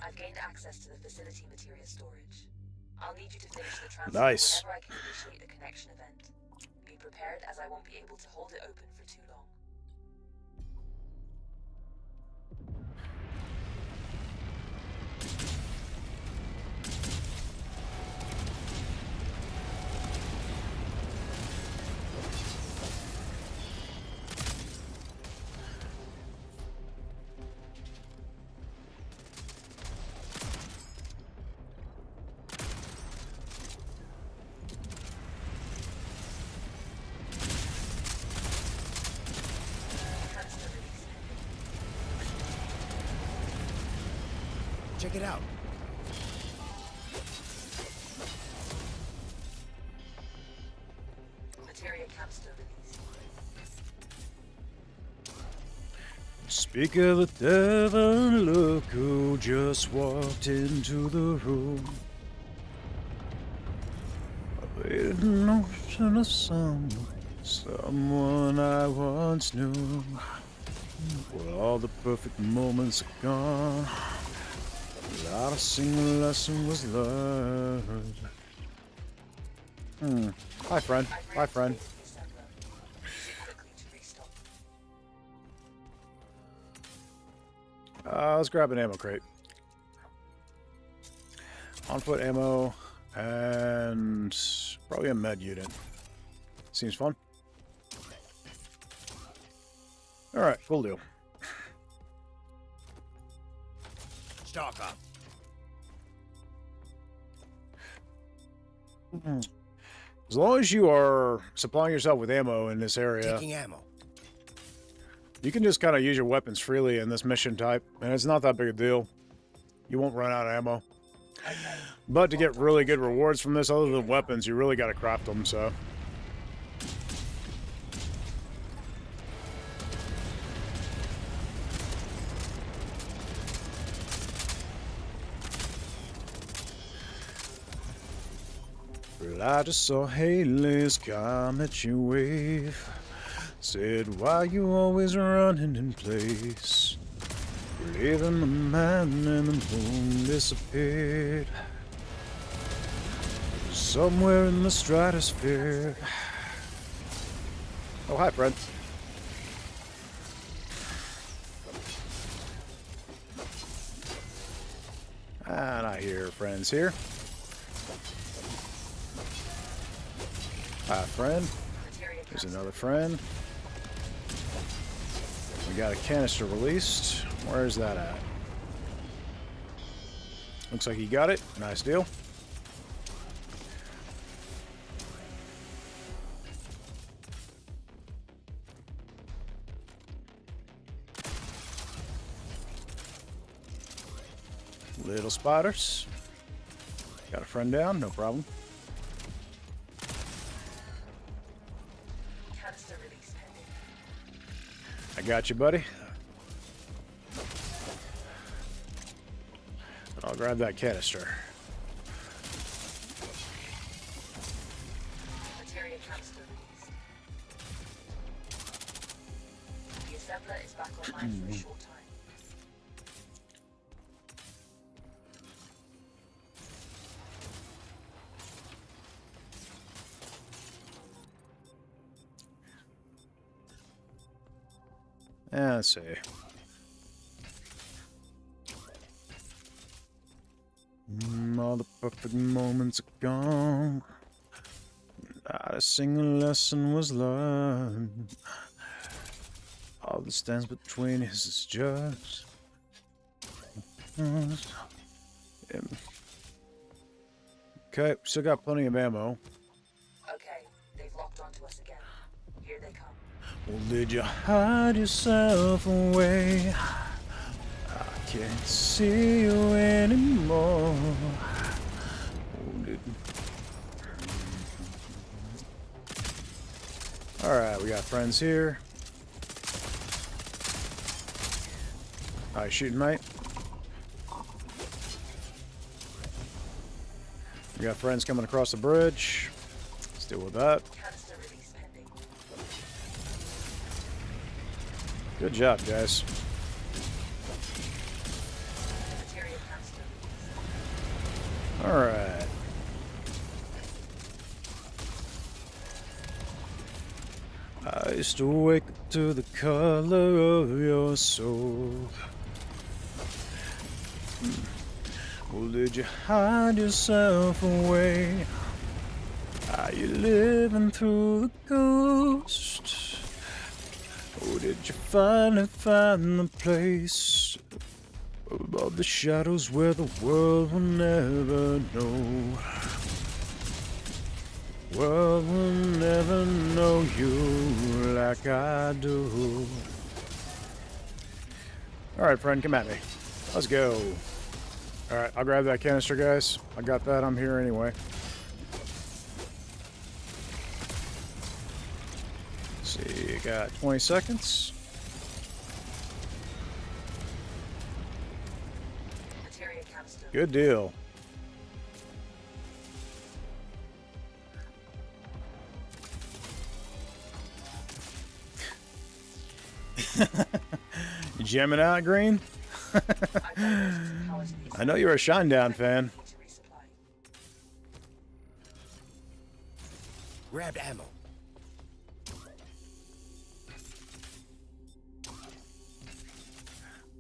I've gained access to the facility material storage. I'll need you to finish the transfer Nice. whenever I can initiate the connection event. Be prepared, as I won't be able to hold it open for too long. Check it out. Materia capsule released. Speak of the devil, look who just walked into the room. With an ocean of someone I once knew. Well, all the perfect moments are gone. Not a single lesson was learned. Hi, friend. Hi, friend. Let's grab an ammo crate. On foot ammo and probably a med unit. Seems fun. Alright, cool deal. Stock up. As long as you are supplying yourself with ammo in this area, Taking ammo. you can just kind of use your weapons freely in this mission type, and it's not that big a deal. You won't run out of ammo. But to get really good rewards from this, other than weapons, you really got to craft them, so... Well, I just saw Haley's comet you wave. Said, why you always running in place? Leaving the man and the moon disappeared. Somewhere in the stratosphere. Oh, hi, friend. And I hear friends here. Hi, friend. There's another friend. We got a canister released. Where's that at? Looks like he got it. Nice deal. Little spiders. Got a friend down, no problem. Canister release pending. I got you, buddy. I'll grab that canister. Materia capsule released. The assembler is back online for a short time. Yeah, let's see. All the perfect moments are gone. Not a single lesson was learned. All that stands between us is just... Okay, still got plenty of ammo. Okay, they've locked onto us again. Here they come. Well, did you hide yourself away? I can't see you anymore. Alright, we got friends here. Alright, shooting, mate. We got friends coming across the bridge. Let's deal with that. Canister release pending. Good job, guys. Materia capsule released. Alright. I used to wake up to the color of your soul. Well, did you hide yourself away? Are you living through the ghost? Or did you finally find the place above the shadows where the world will never know? World will never know you like I do. Alright, friend, come at me. Let's go. Alright, I'll grab that canister, guys. I got that. I'm here anyway. Let's see, got 20 seconds. Materia canister. Good deal. You jamming out, Green? I know you're a Shinedown fan. Grabbed ammo.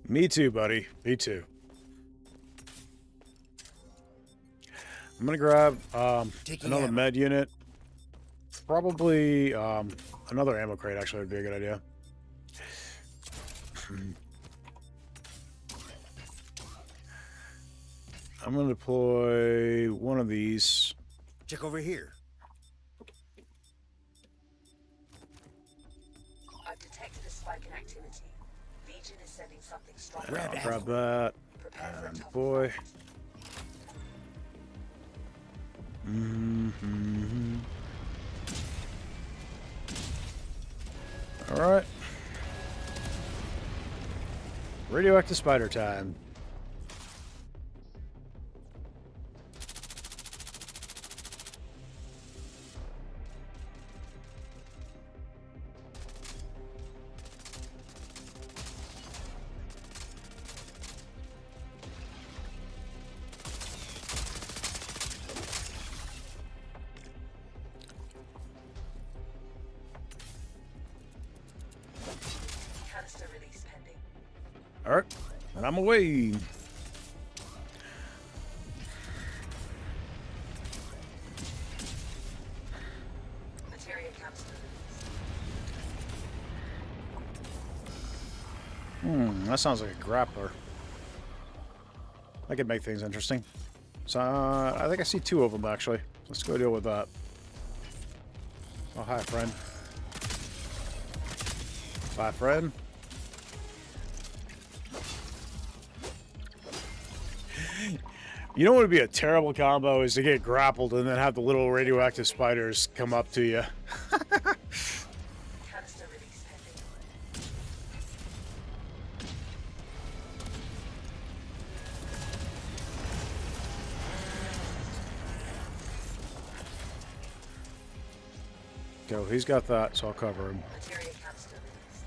Me too, buddy. Me too. I'm gonna grab another med unit. Probably another ammo crate actually would be a good idea. I'm gonna deploy one of these. Check over here. I've detected a spike in activity. Legion is sending something strong. I'll grab that. And deploy. All right. Radioactive spider time. Canister release pending. All right, and I'm away. Materia canister release. That sounds like a grappler. That could make things interesting. So, I think I see two of them, actually. Let's go deal with that. Oh, hi, friend. Bye, friend. You know what would be a terrible combo is to get grappled and then have the little radioactive spiders come up to you. Canister release pending. Go, he's got that, so I'll cover him. Materia canister released.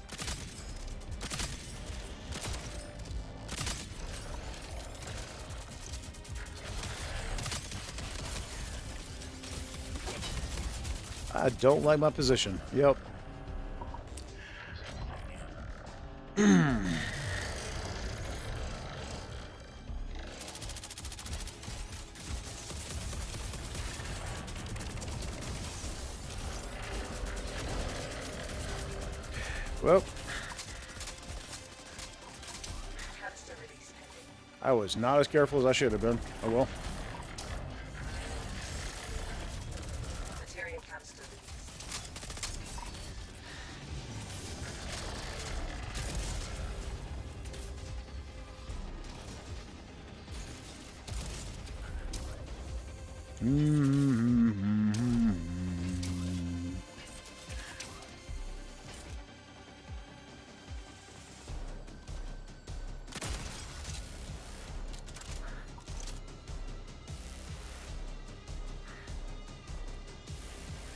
I don't like my position. Yep. Well, Canister release pending. I was not as careful as I should have been. Oh well. Materia canister release.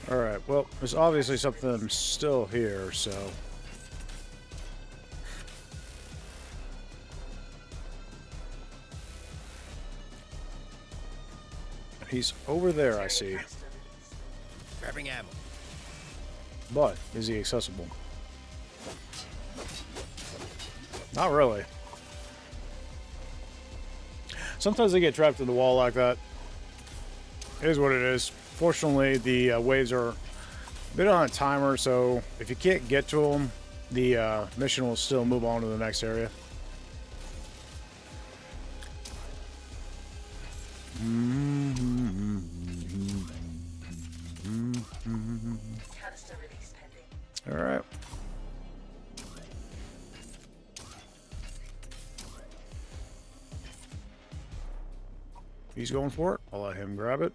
All right. Well, there's obviously something still here, so. He's over there, I see. Canister released. Grabbing ammo. But is he accessible? Not really. Sometimes they get trapped in the wall like that. It is what it is. Fortunately, the waves are a bit on a timer, so if you can't get to them, the mission will still move on to the next area. Canister release pending. All right. he's going for it, I'll let him grab it.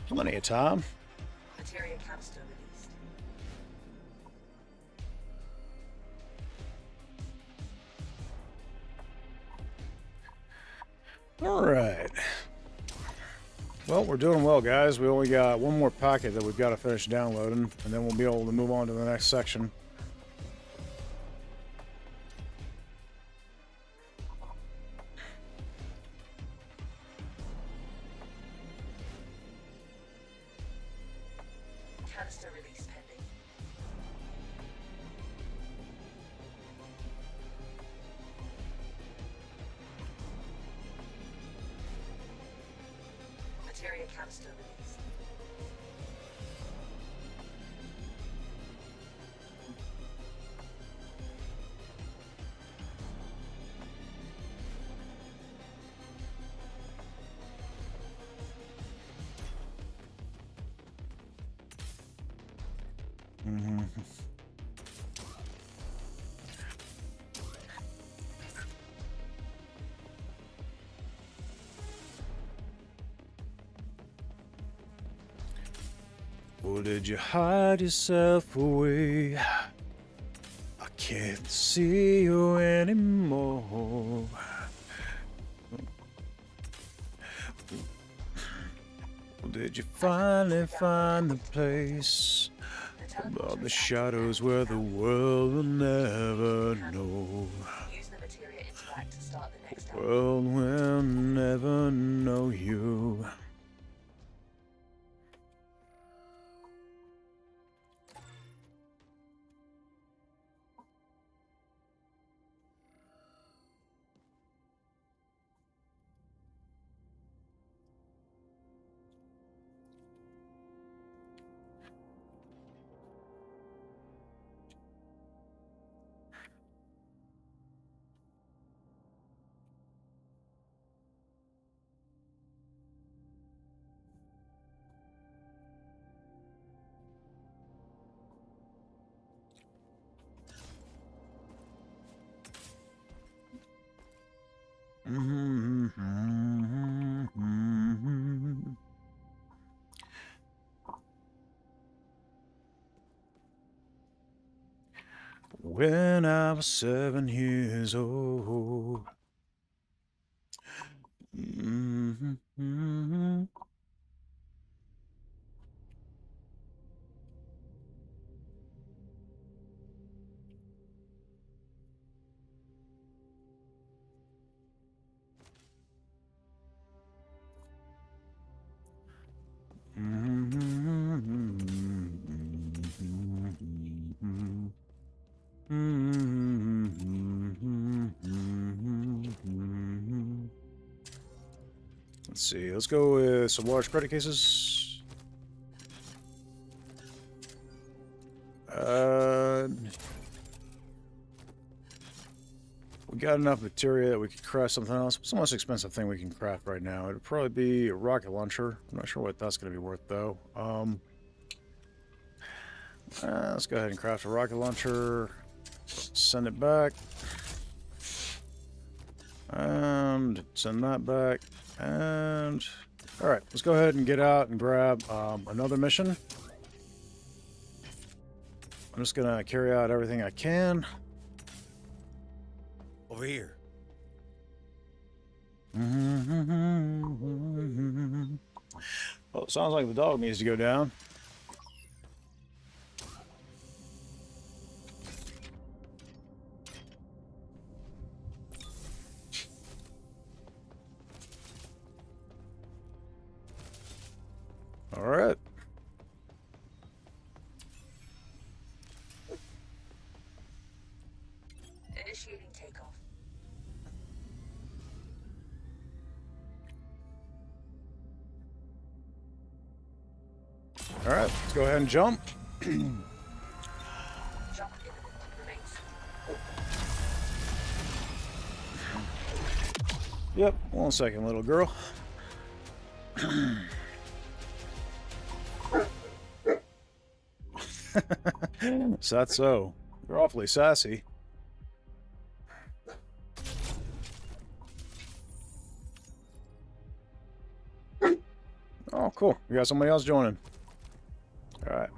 Plenty of time. Materia canister released. All right. Well, we're doing well, guys. We only got one more packet that we've got to finish downloading, and then we'll be able to move on to the next section. Canister release pending. Materia canister released. Or did you hide yourself away? I can't see you anymore. Or did you finally find the place above the shadows where the world will never know? Use the materia interact to start the next The world will never know you. When I was 7 years old. Let's see, let's go with some large credit cases. We got enough materia that we could craft something else. What's the most expensive thing we can craft right now? It'd probably be a rocket launcher. I'm not sure what that's going to be worth, though. Let's go ahead and craft a rocket launcher. Send it back. And send that back. And... Alright, let's go ahead and get out and grab another mission. I'm just going to carry out everything I can. Over here. Well, it sounds like the dog needs to go down. All right. Initiating takeoff. All right, let's go ahead and jump. Jump imminent. Remains. Yep, 1 second, little girl. So that's so. You're awfully sassy. Oh, cool. We got somebody else joining. All right.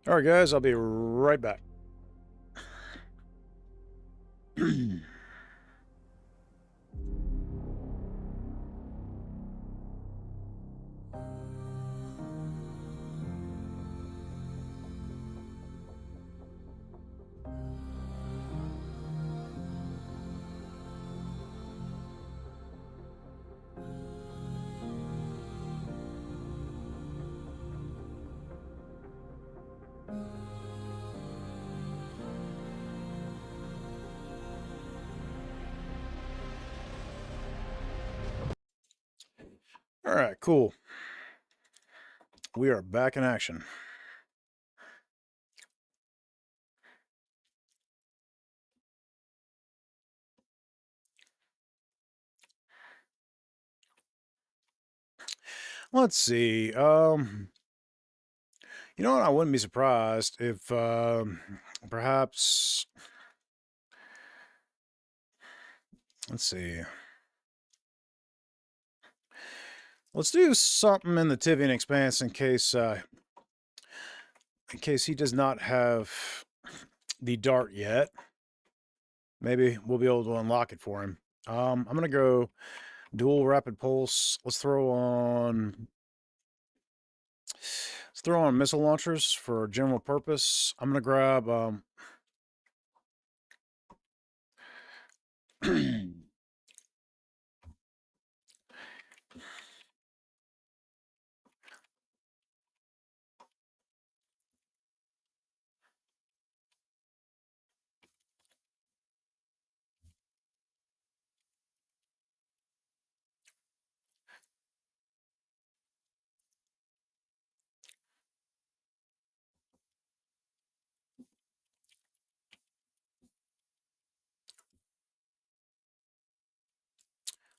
All right, guys, I'll be right back. All right, cool. We are back in action. Let's see. You know what? I wouldn't be surprised if perhaps. Let's see. Let's do something in the Tivian Expanse in case he does not have the dart yet. Maybe we'll be able to unlock it for him. I'm gonna go dual rapid pulse. Let's throw on missile launchers for general purpose. I'm gonna grab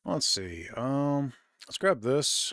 let's see. Let's grab this.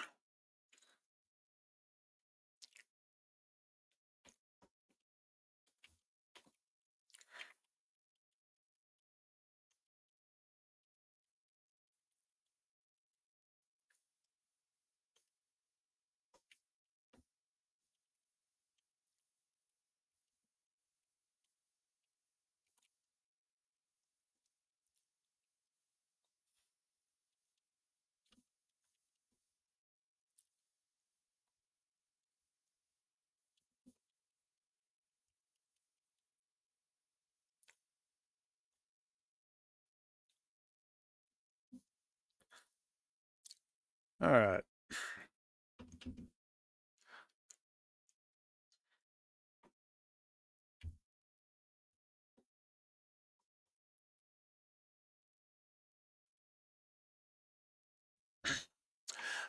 All right.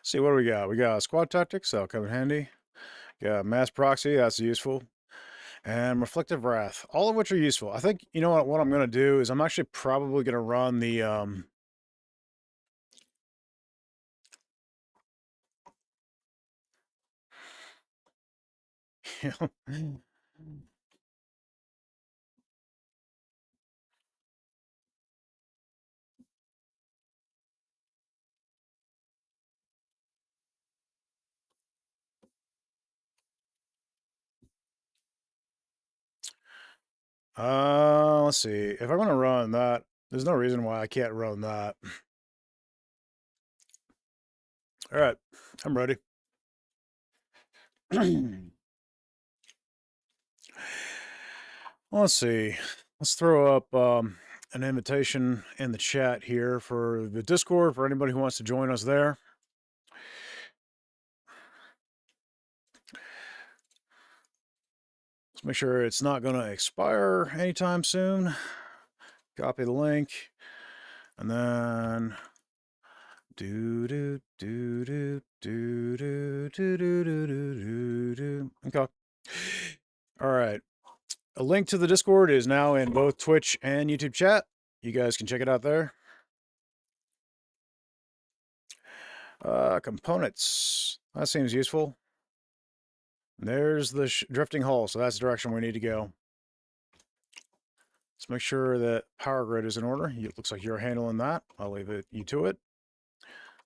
See what do we got? We got squad tactics, that'll come in handy. Got mass proxy, that's useful. And reflective wrath, all of which are useful. I think you know what I'm gonna do is I'm actually probably gonna run the let's see. If I'm gonna run that, there's no reason why I can't run that. All right, I'm ready. Let's see. Let's throw up an invitation in the chat here for the Discord for anybody who wants to join us there. Let's make sure it's not going to expire anytime soon. Copy the link, and then do. Okay. All right. A link to the Discord is now in both Twitch and YouTube chat. You guys can check it out there. Components. That seems useful. There's the drifting hull, so that's the direction we need to go. Let's make sure that power grid is in order. It looks like you're handling that. I'll leave you to it.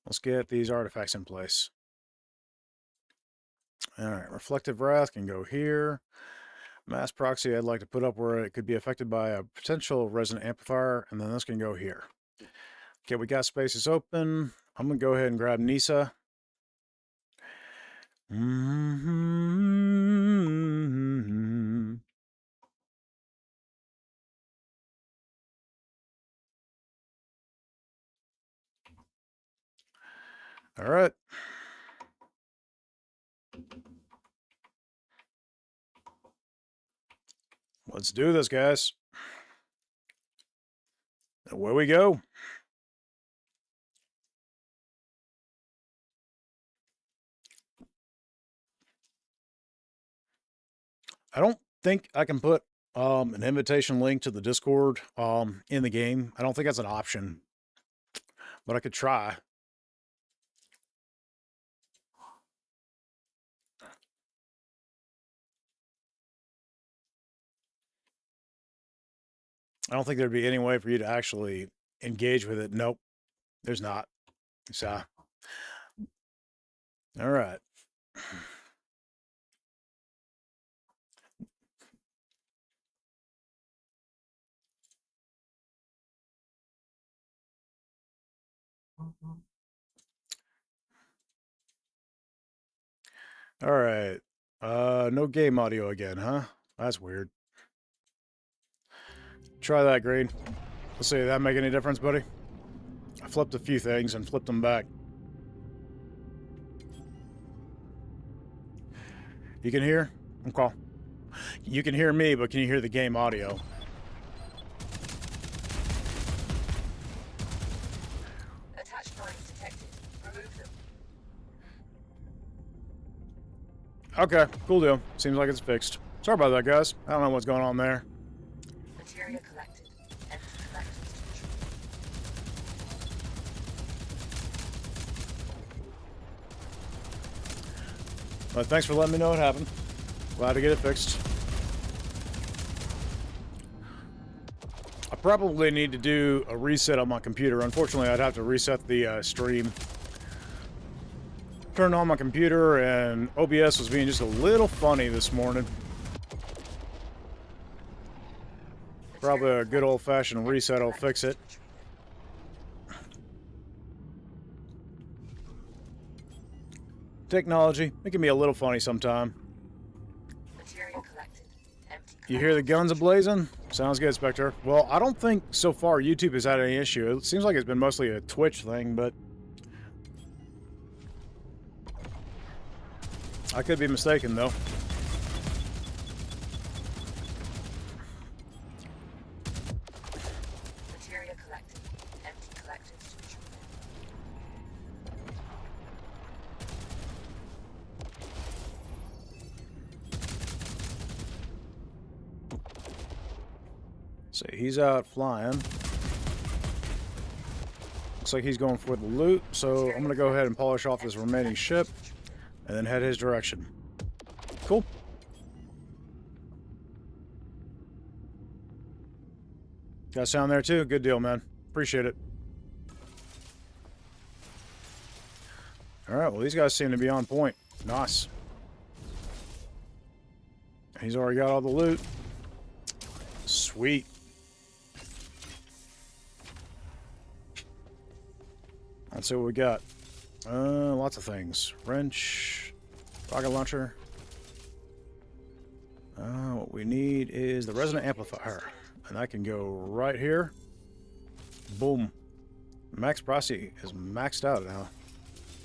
Let's get these artifacts in place. All right, reflective wrath can go here. Mass proxy I'd like to put up where it could be affected by a potential resonant amplifier, and then this can go here. Okay, we got spaces open. I'm going to go ahead and grab Nisa. All right. Let's do this, guys. Away we go. I don't think I can put an invitation link to the Discord in the game. I don't think that's an option, but I could try. I don't think there'd be any way for you to actually engage with it. Nope, there's not. So, all right. All right. No game audio again, huh? That's weird. Try that, Green. Let's see, did that make any difference, buddy? I flipped a few things and flipped them back. You can hear? Okay. You can hear me, but can you hear the game audio? Attached mines detected. Remove them. Okay, cool deal. Seems like it's fixed. Sorry about that, guys. I don't know what's going on there. Material collected. Empty collectors to But thanks for letting me know what happened. Glad to get it fixed. I probably need to do a reset on my computer. Unfortunately, I'd have to reset the stream. Turned on my computer, and OBS was being just a little funny this morning. Probably a good old-fashioned reset will fix it. Technology, it can be a little funny sometime. Material collected. Empty You hear the guns ablazing? Sounds good, Spectre. Well, I don't think so far YouTube has had any issue. It seems like it's been mostly a Twitch thing, but I could be mistaken, though. Material collected. Empty collectors to retrieve. So he's out flying. Looks like he's going for the loot, so I'm going to go ahead and polish off this remaining ship and then head his direction. Cool. Got sound there too? Good deal, man. Appreciate it. Alright, well these guys seem to be on point. Nice. He's already got all the loot. Sweet. Let's see what we got. Lots of things. Wrench, rocket launcher. What we need is the resonant amplifier. And that can go right here. Boom. Max Proxy is maxed out now.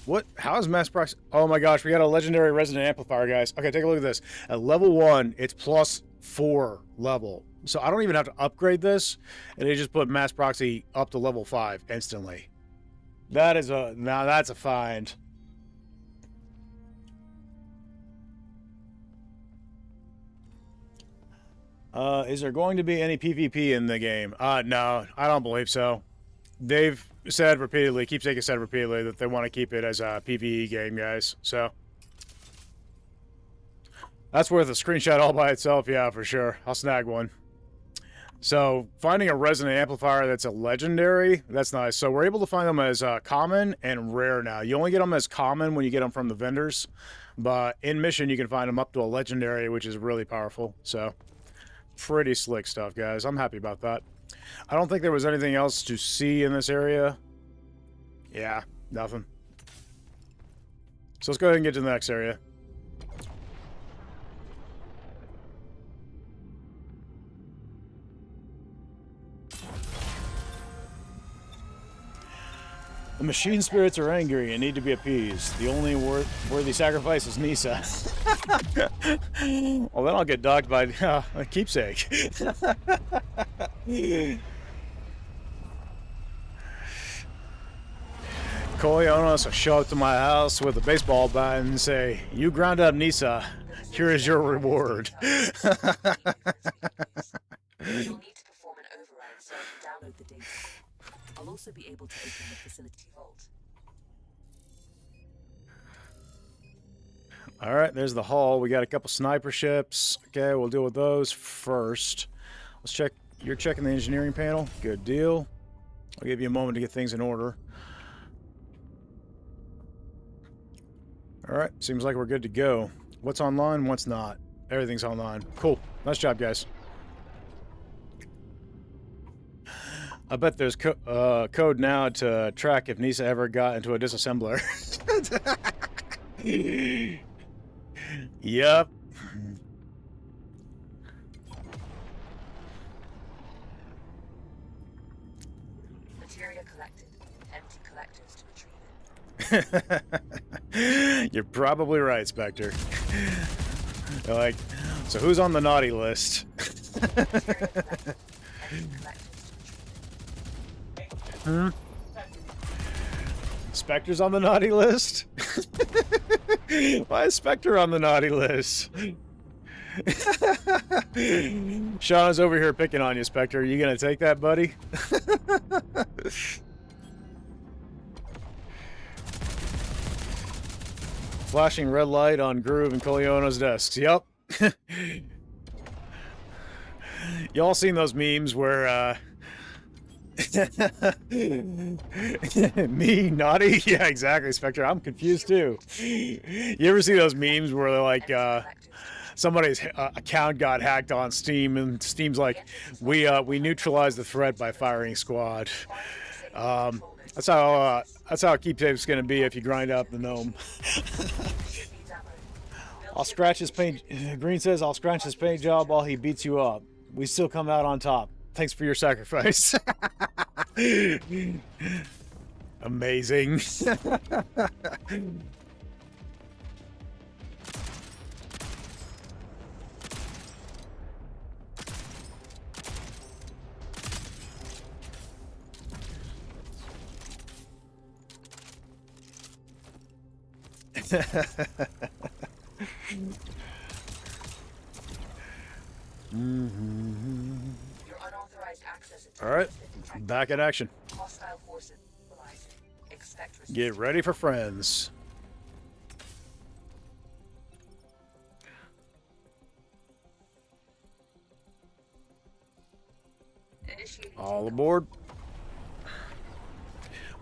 What? How is Max Proxy? Oh my gosh, we got a legendary resonant amplifier, guys. Okay, take a look at this. At level 1, it's +4 level. So I don't even have to upgrade this. And they just put Mass Proxy up to level 5 instantly. That is a... Now that's a find. Is there going to be any PvP in the game? No, I don't believe so. They've said repeatedly, Keepsake has said repeatedly that they want to keep it as a PvE game, guys. So that's worth a screenshot all by itself. Yeah, for sure. I'll snag one. So finding a resonant amplifier that's a legendary, that's nice. So we're able to find them as common and rare now. You only get them as common when you get them from the vendors, but in mission you can find them up to a legendary, which is really powerful. So pretty slick stuff, guys. I'm happy about that. I don't think there was anything else to see in this area. Yeah, nothing. So let's go ahead and get to the next area. The machine spirits are angry and need to be appeased. The only worthy sacrifice is Nisa. Well, then I'll get docked by a Keepsake. Koyonos will show up to my house with a baseball bat and say, "You ground up Nisa. Here is your reward." You'll need to perform an override so I can download the data. I'll also be able to open the facility vault. All right, there's the hull. We got a couple sniper ships. Okay, we'll deal with those first. Let's check. You're checking the engineering panel. Good deal. I'll give you a moment to get things in order. All right, seems like we're good to go. What's online, what's not? Everything's online. Cool. Nice job, guys. I bet there's code now to track if Nisa ever got into a disassembler. Yep. Materia collected. Empty collectors to retrieve it. You're probably right, Spectre. They're like, so who's on the naughty list? Materia collected. Empty collectors to retrieve it. Spectre's on the naughty list? Why is Spectre on the naughty list? Shauna's over here picking on you, Spectre. Are you gonna take that, buddy? Flashing red light on Groove and Coliono's desks. Yep. Y'all seen those memes where me naughty? Yeah, exactly, Spectre. I'm confused too. You ever see those memes where they're like somebody's account got hacked on Steam and Steam's like, we neutralized the threat by firing squad. That's how Keepsake's gonna be if you grind up the gnome. I'll scratch his paint. Green says I'll scratch his paint job while he beats you up. We still come out on top. Thanks for your sacrifice. Amazing. Your unauthorized access All right, has been detected. back in action. Hostile forces mobilizing. Expect resistance. Get ready for friends. Initiating All aboard.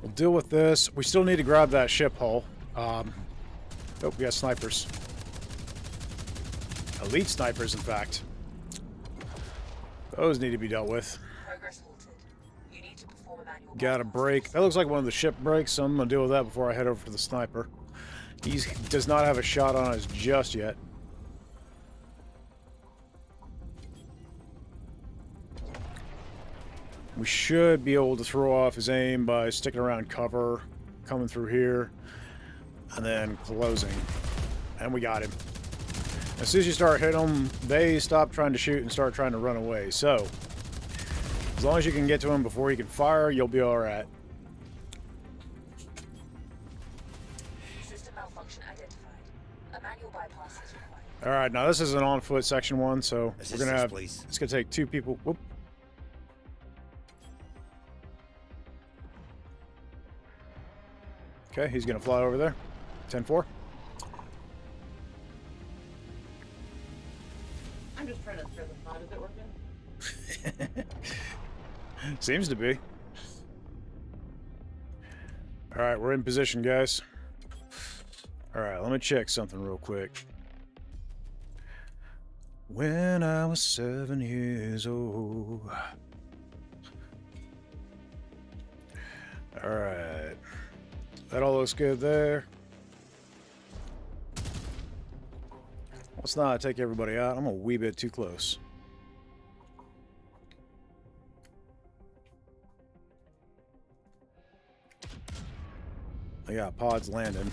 We'll deal with this. We still need to grab that ship hull. Oh, we got snipers. Elite snipers, in fact. Those need to be dealt with. progress halted. You need to perform a manual Got a bypass. break. That looks like one of the ship breaks, so I'm going to deal with that before I head over to the sniper. He does not have a shot on us just yet. We should be able to throw off his aim by sticking around cover, coming through here, and then closing. And we got him. As soon as you start hitting them, they stop trying to shoot and start trying to run away. So, as long as you can get to him before he can fire, you'll be alright. System malfunction identified. A manual bypass is required. All right, now this is an on-foot section 1, so we're Assist gonna us, have. please. It's gonna take 2 people. Whoop. Okay, he's gonna fly over there. 10-4. I'm just trying to throw the thought. Is it working? Seems to be. All right, we're in position, guys. All right, let me check something real quick. When I was 7 years old. All right. That all looks good there. Let's not take everybody out. I'm a wee bit too close. I got pods landing.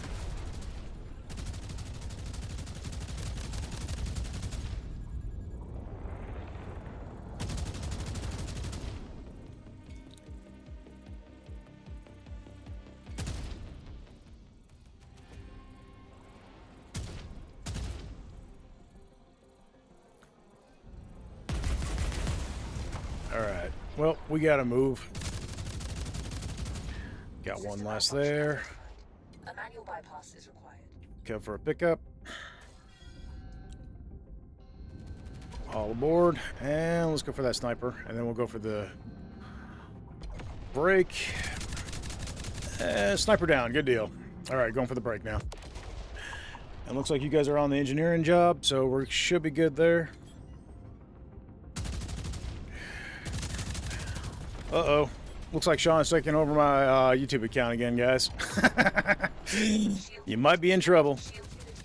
Alright, well, we gotta move. Got one less there. A manual bypass is required. Go for a pickup. All aboard, and let's go for that sniper, and then we'll go for the break. Sniper down, good deal. Alright, going for the break now. And looks like you guys are on the engineering job, so we should be good there. Uh-oh. Looks like Sean's taking over my YouTube account again, guys. You might be in trouble. Shield unit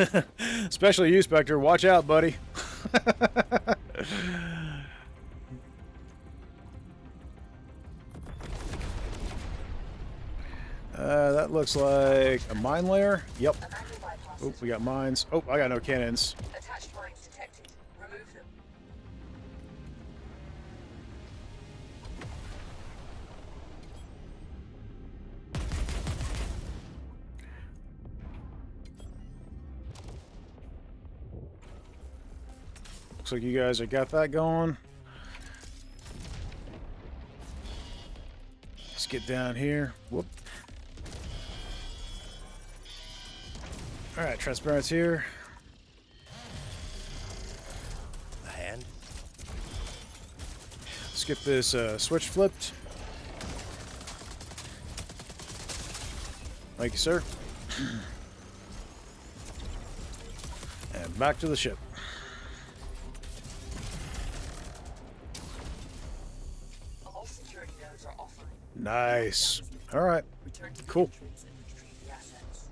installed. Especially you, Spectre. Watch out, buddy. That looks like a mine layer. Yep. A manual bypass. Oh, we got mines. Oh, I got no cannons. Attached mines detected. Remove them. Looks like you guys have got that going. Let's get down here. Whoop. All right, transparent's here. A hand? Let's get this switch flipped. Thank you, sir. And back to the ship. All security nodes are offline. Nice. All right. Return to the Cool. entrance and retrieve the assets.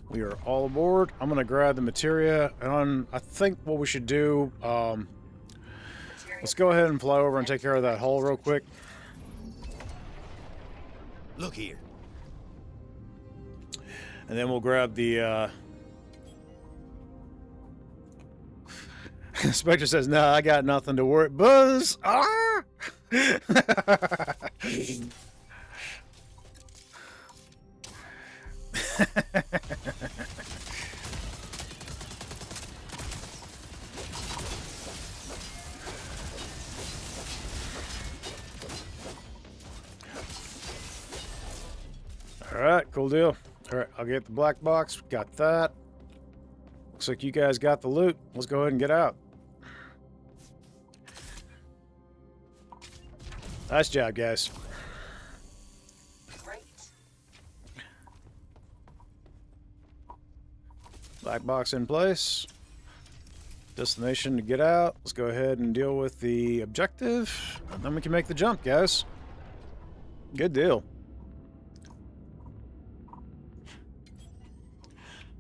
We are all aboard. I'm gonna grab the materia, and I think what we should do, let's go ahead and fly over and take care of that hull real quick. Look here. And then we'll grab the, Spectre says, "No, I got nothing to worry." Buzz! Ah! All right, cool deal. All right, I'll get the black box. Got that. Looks like you guys got the loot. Let's go ahead and get out. Nice job, guys. Great. Black box in place. Destination to get out. Let's go ahead and deal with the objective. And then we can make the jump, guys. Good deal.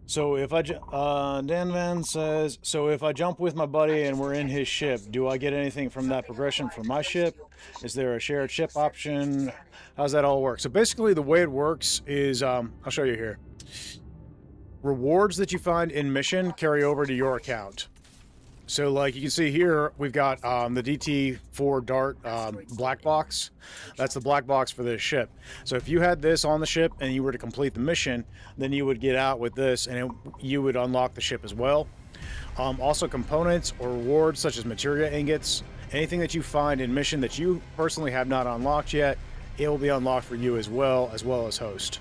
So if I Dan Van says, so if I jump with my buddy and we're in his ship, do I get anything from that progression for my ship? Is there a shared ship option? How's that all work? So basically the way it works is, I'll show you here. Rewards that you find in mission carry over to your account. So like you can see here, we've got the DT4 Dart black box. That's the black box for this ship. So if you had this on the ship and you were to complete the mission, then you would get out with this and you would unlock the ship as well. Also components or rewards such as materia ingots, anything that you find in mission that you personally have not unlocked yet, it will be unlocked for you as well as host.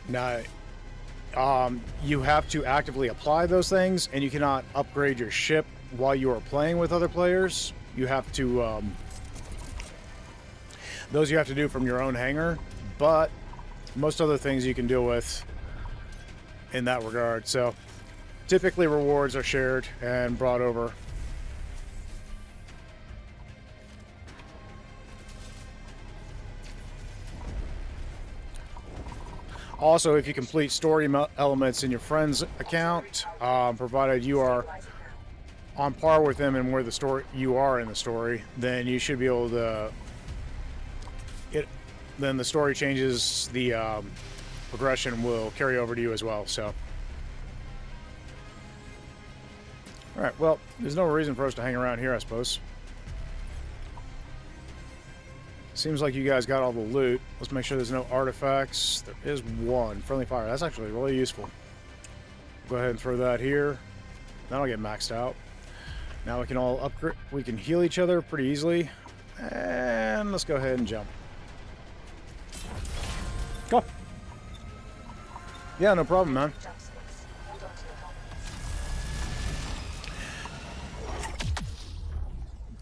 Now, you have to actively apply those things, and you cannot upgrade your ship while you are playing with other players. You have to, those you have to do from your own hangar, but most other things you can deal with in that regard. So typically rewards are shared and brought over. Also, if you complete story elements in your friend's account, provided you are on par with them and where the story you are in the story, then you should be able to. Then the story changes. The progression will carry over to you as well. So, all right. Well, there's no reason for us to hang around here, I suppose. Seems like you guys got all the loot. Let's make sure there's no artifacts. There is one. Friendly fire. That's actually really useful. Go ahead and throw that here. That'll get maxed out. Now we can all upgrade. We can heal each other pretty easily. And let's go ahead and jump. Go. Yeah, no problem, man.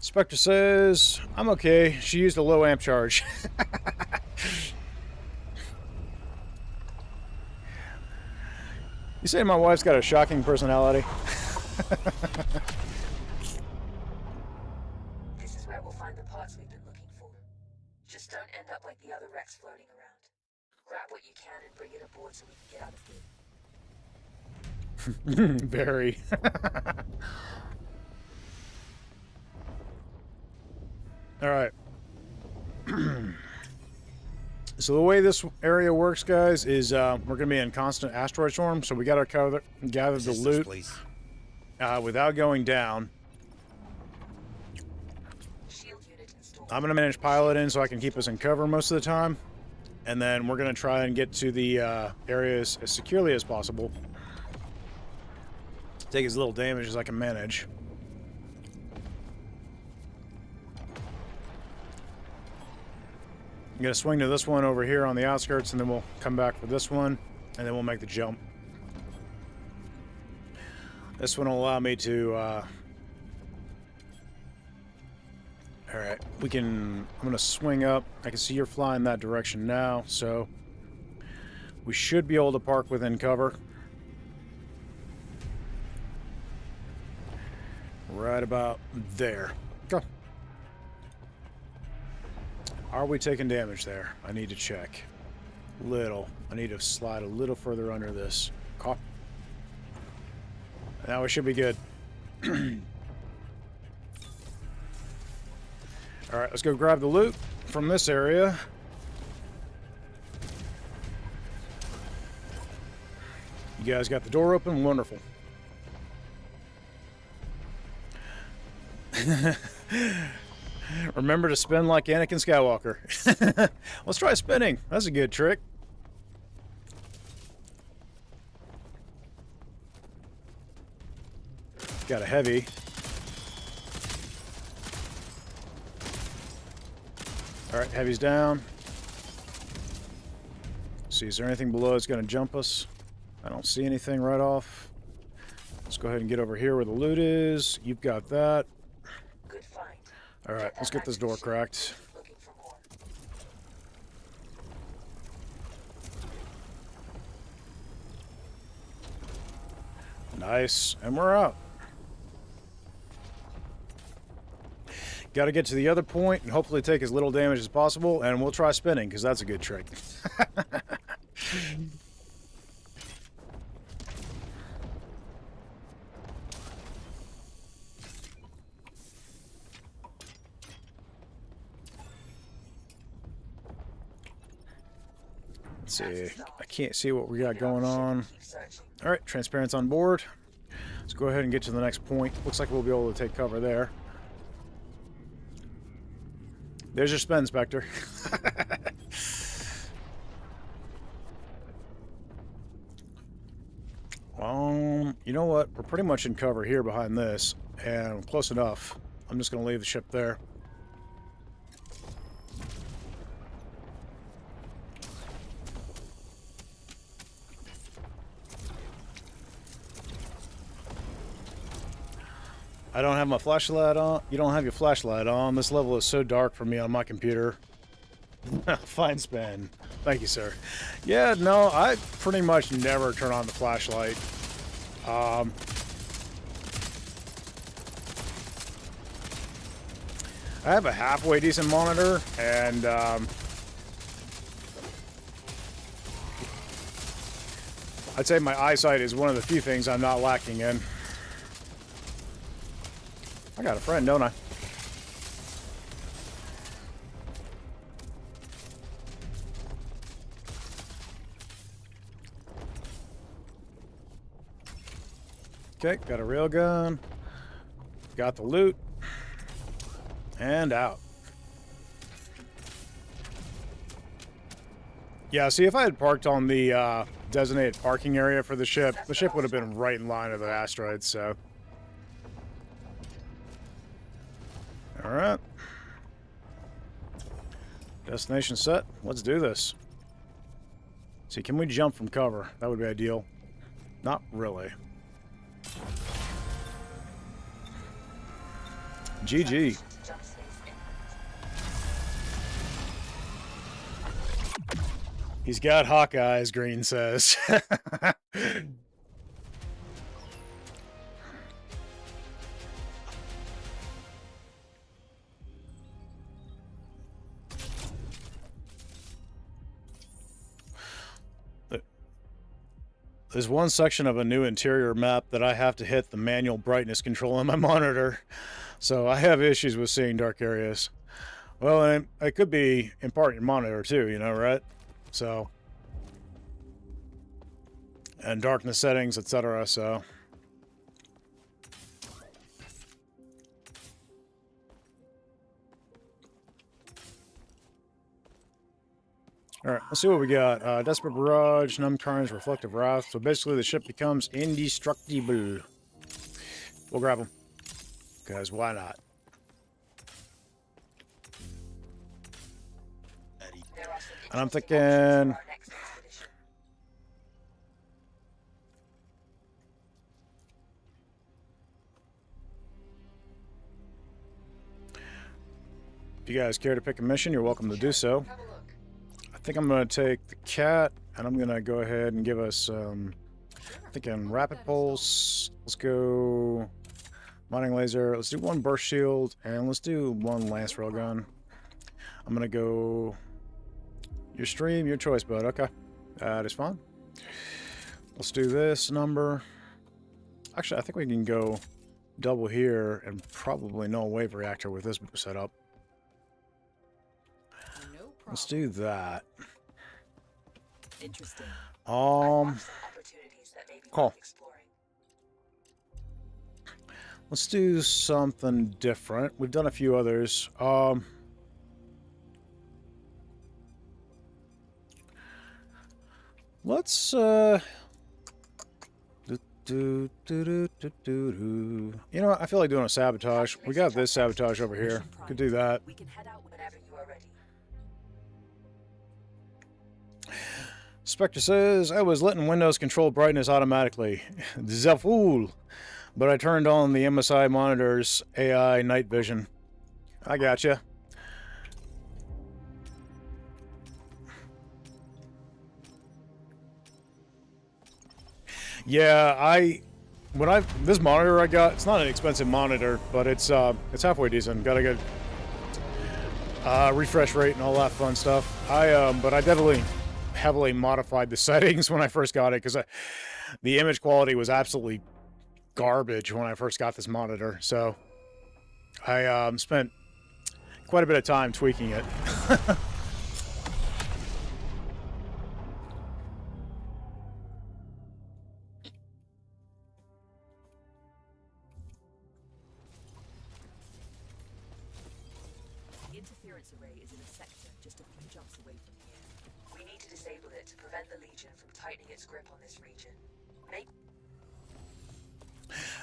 Spectre says, I'm okay. She used a low amp charge. You say my wife's got a shocking personality? This is where we'll find the parts we've been looking for. Just don't end up like the other wrecks floating around. Grab what you can and bring it aboard so we can get out of here. Very. All right. So the way this area works, guys, is we're going to be in constant asteroid storm, so we got to gather the loot without going down. I'm going to manage piloting so I can keep us in cover most of the time, and then we're going to try and get to the areas as securely as possible. Take as little damage as I can manage. I'm going to swing to this one over here on the outskirts, and then we'll come back for this one, and then we'll make the jump. This one will allow me to... Alright, I'm going to swing up. I can see you're flying that direction now, so we should be able to park within cover. Right about there. Go. Are we taking damage there? I need to check. Little. I need to slide a little further under this. Cop. Now we should be good. Alright, let's go grab the loot from this area. You guys got the door open? Wonderful. Remember to spin like Anakin Skywalker. Let's try spinning. That's a good trick. Got a heavy. Alright, heavy's down. See, is there anything below that's going to jump us? I don't see anything right off. Let's go ahead and get over here where the loot is. You've got that. Good find. Alright, let's get this door cracked. Looking for more. Nice. And we're out. Got to get to the other point and hopefully take as little damage as possible, and we'll try spinning, because that's a good trick. Let's see. That's a start. I can't see what we got Get on going the ship on. and keep searching. All right, transparent's on board. Let's go ahead and get to the next point. Looks like we'll be able to take cover there. There's your spin, Spectre. You know what? We're pretty much in cover here behind this, and close enough. I'm just going to leave the ship there. I don't have my flashlight on. You don't have your flashlight on. This level is so dark for me on my computer. Fine spin. Thank you, sir. Yeah, no, I pretty much never turn on the flashlight. I have a halfway decent monitor, and I'd say my eyesight is one of the few things I'm not lacking in. I got a friend, don't I? Okay, got a railgun. Got the loot. And out. Yeah, see, if I had parked on the designated parking area for the ship would have been right in line of the asteroid, so. Alright. Destination set. Let's do this. See, can we jump from cover? That would be ideal. Not really. GG. Jump space inlet. He's got Hauk eyes, Green says. There's one section of a new interior map that I have to hit the manual brightness control on my monitor. So I have issues with seeing dark areas. Well, and it could be in part your monitor too, you know, right? So, and darkness settings, etc. So, all right, let's see what we got. Desperate Barrage, Numbcarnage, Reflective Wrath. So basically, the ship becomes indestructible. We'll grab them. Because why not? There are some And I'm interesting thinking, options for our next expedition. if you guys care to pick a mission, you're welcome to do so. Have a look. I think I'm going to take the cat, and I'm going to go ahead and give us, thinking Rapid Pulse. Let's go Mining Laser. Let's do one Burst Shield, and let's do one Lance Railgun. I'm going to go your stream, your choice, bud. Okay. That is fine. Let's do this number. Actually, I think we can go double here and probably no wave reactor with this setup. No Let's problem. do that. Interesting. I've marked some opportunities that may be Cool. worth exploring. Let's do something different. We've done a few others. Let's you know what? I feel like doing a sabotage. We got this sabotage over here. Could do that. We can head out whenever you are ready. Spectre says, I was letting Windows control brightness automatically. The fool. But I turned on the MSI monitor's AI night vision. I gotcha. Yeah, this monitor I got, it's not an expensive monitor, but it's halfway decent. Got a good refresh rate and all that fun stuff. But I definitely heavily modified the settings when I first got it because the image quality was absolutely garbage when I first got this monitor. So I spent quite a bit of time tweaking it. interference array is in a sector just a few jumps away from here. We need to disable it to prevent the Legion from tightening its grip on this region.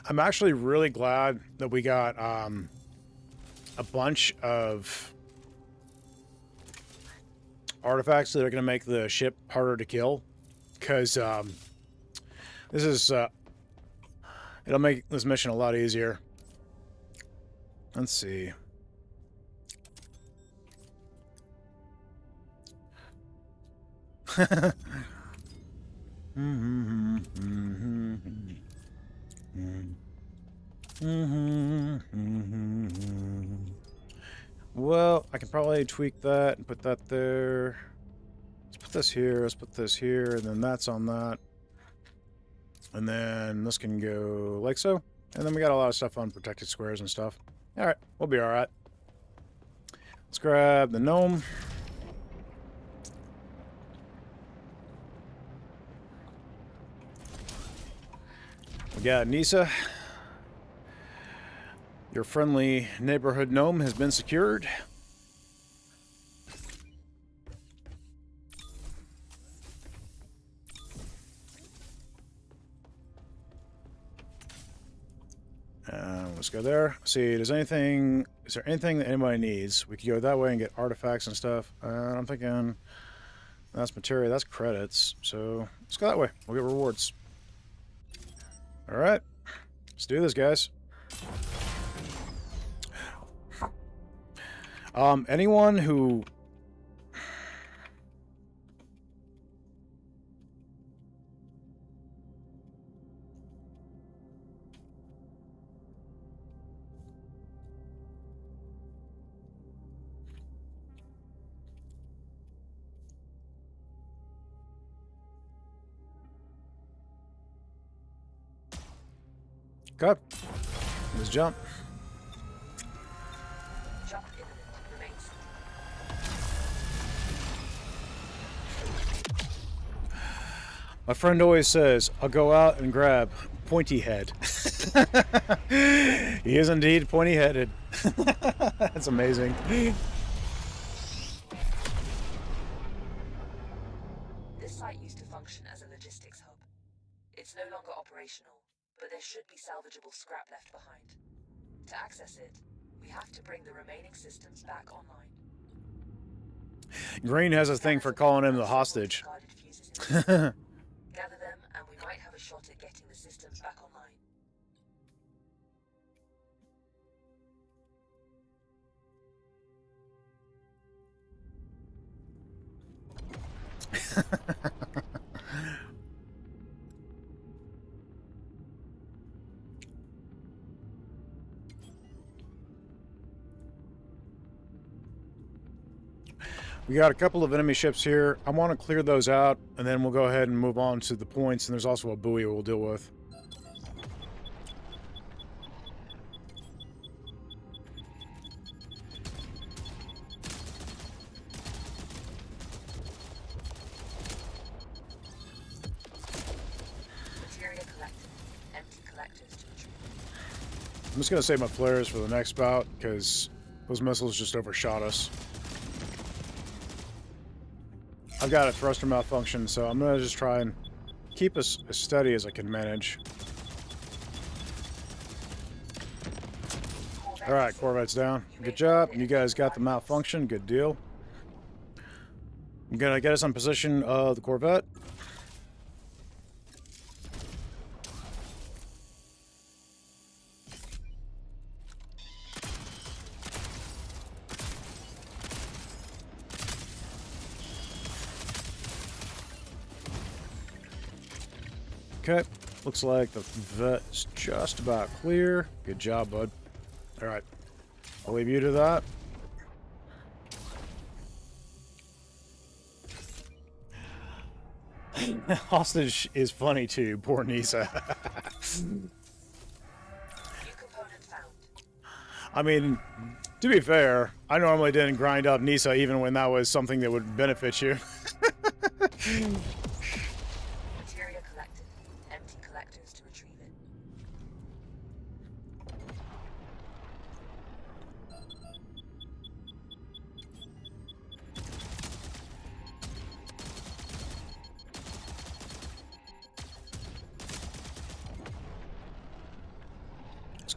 I'm actually really glad that we got a bunch of artifacts that are going to make the ship harder to kill, because this is it'll make this mission a lot easier. Let's see. Well, I can probably tweak that and put that there. Let's put this here, let's put this here, and then that's on that. And then this can go like so. And then we got a lot of stuff on protected squares and stuff. Alright, we'll be alright. Let's grab the gnome. We got Nisa. Your friendly neighborhood gnome has been secured. Let's go there. See, is there anything that anybody needs? We could go that way and get artifacts and stuff. I'm thinking that's materia, that's credits. So let's go that way. We'll get rewards. All right, let's do this, guys. Anyone who okay, let's jump. Jump imminent. Remains. My friend always says, I'll go out and grab pointy head. He is indeed pointy headed. That's amazing. This site used to function as a logistics hub. It's no longer operational, but there should be salvageable scrap left behind. To access it, we have to bring the remaining systems back online. Green has a thing for calling him the hostage. Discarded fuses in the system. Gather them, and we might have a shot at getting the systems back online. We got a couple of enemy ships here. I want to clear those out, and then we'll go ahead and move on to the points, and there's also a buoy we'll deal with. Materia collected. Empty collectors to retrieve. I'm just going to save my flares for the next bout, because those missiles just overshot us. I've got a thruster malfunction, so I'm going to just try and keep as steady as I can manage. Alright, Corvette's down. Good job. You guys got the malfunction. Good deal. I'm going to get us on position of the Corvette. Okay, looks like the vet is just about clear. Good job, bud. All right, I'll leave you to that. Hostage is funny too, poor Nisa. New component found. I mean, to be fair, I normally didn't grind up Nisa even when that was something that would benefit you. Materia collected. Empty collectors to retrieve it.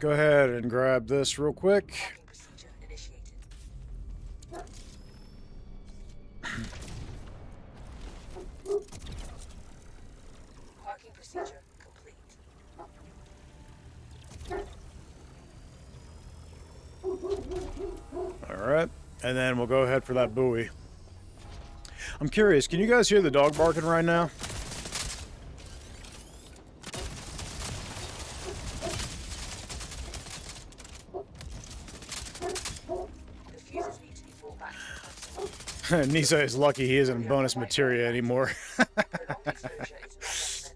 go ahead and grab this real quick. Parking procedure initiated. Parking procedure complete. Alright, and then we'll go ahead for that buoy. I'm curious, can you guys hear the dog barking right now? The fuses need to be brought back to the console. Nisa is lucky he isn't bonus materia anymore. Prolonged exposure is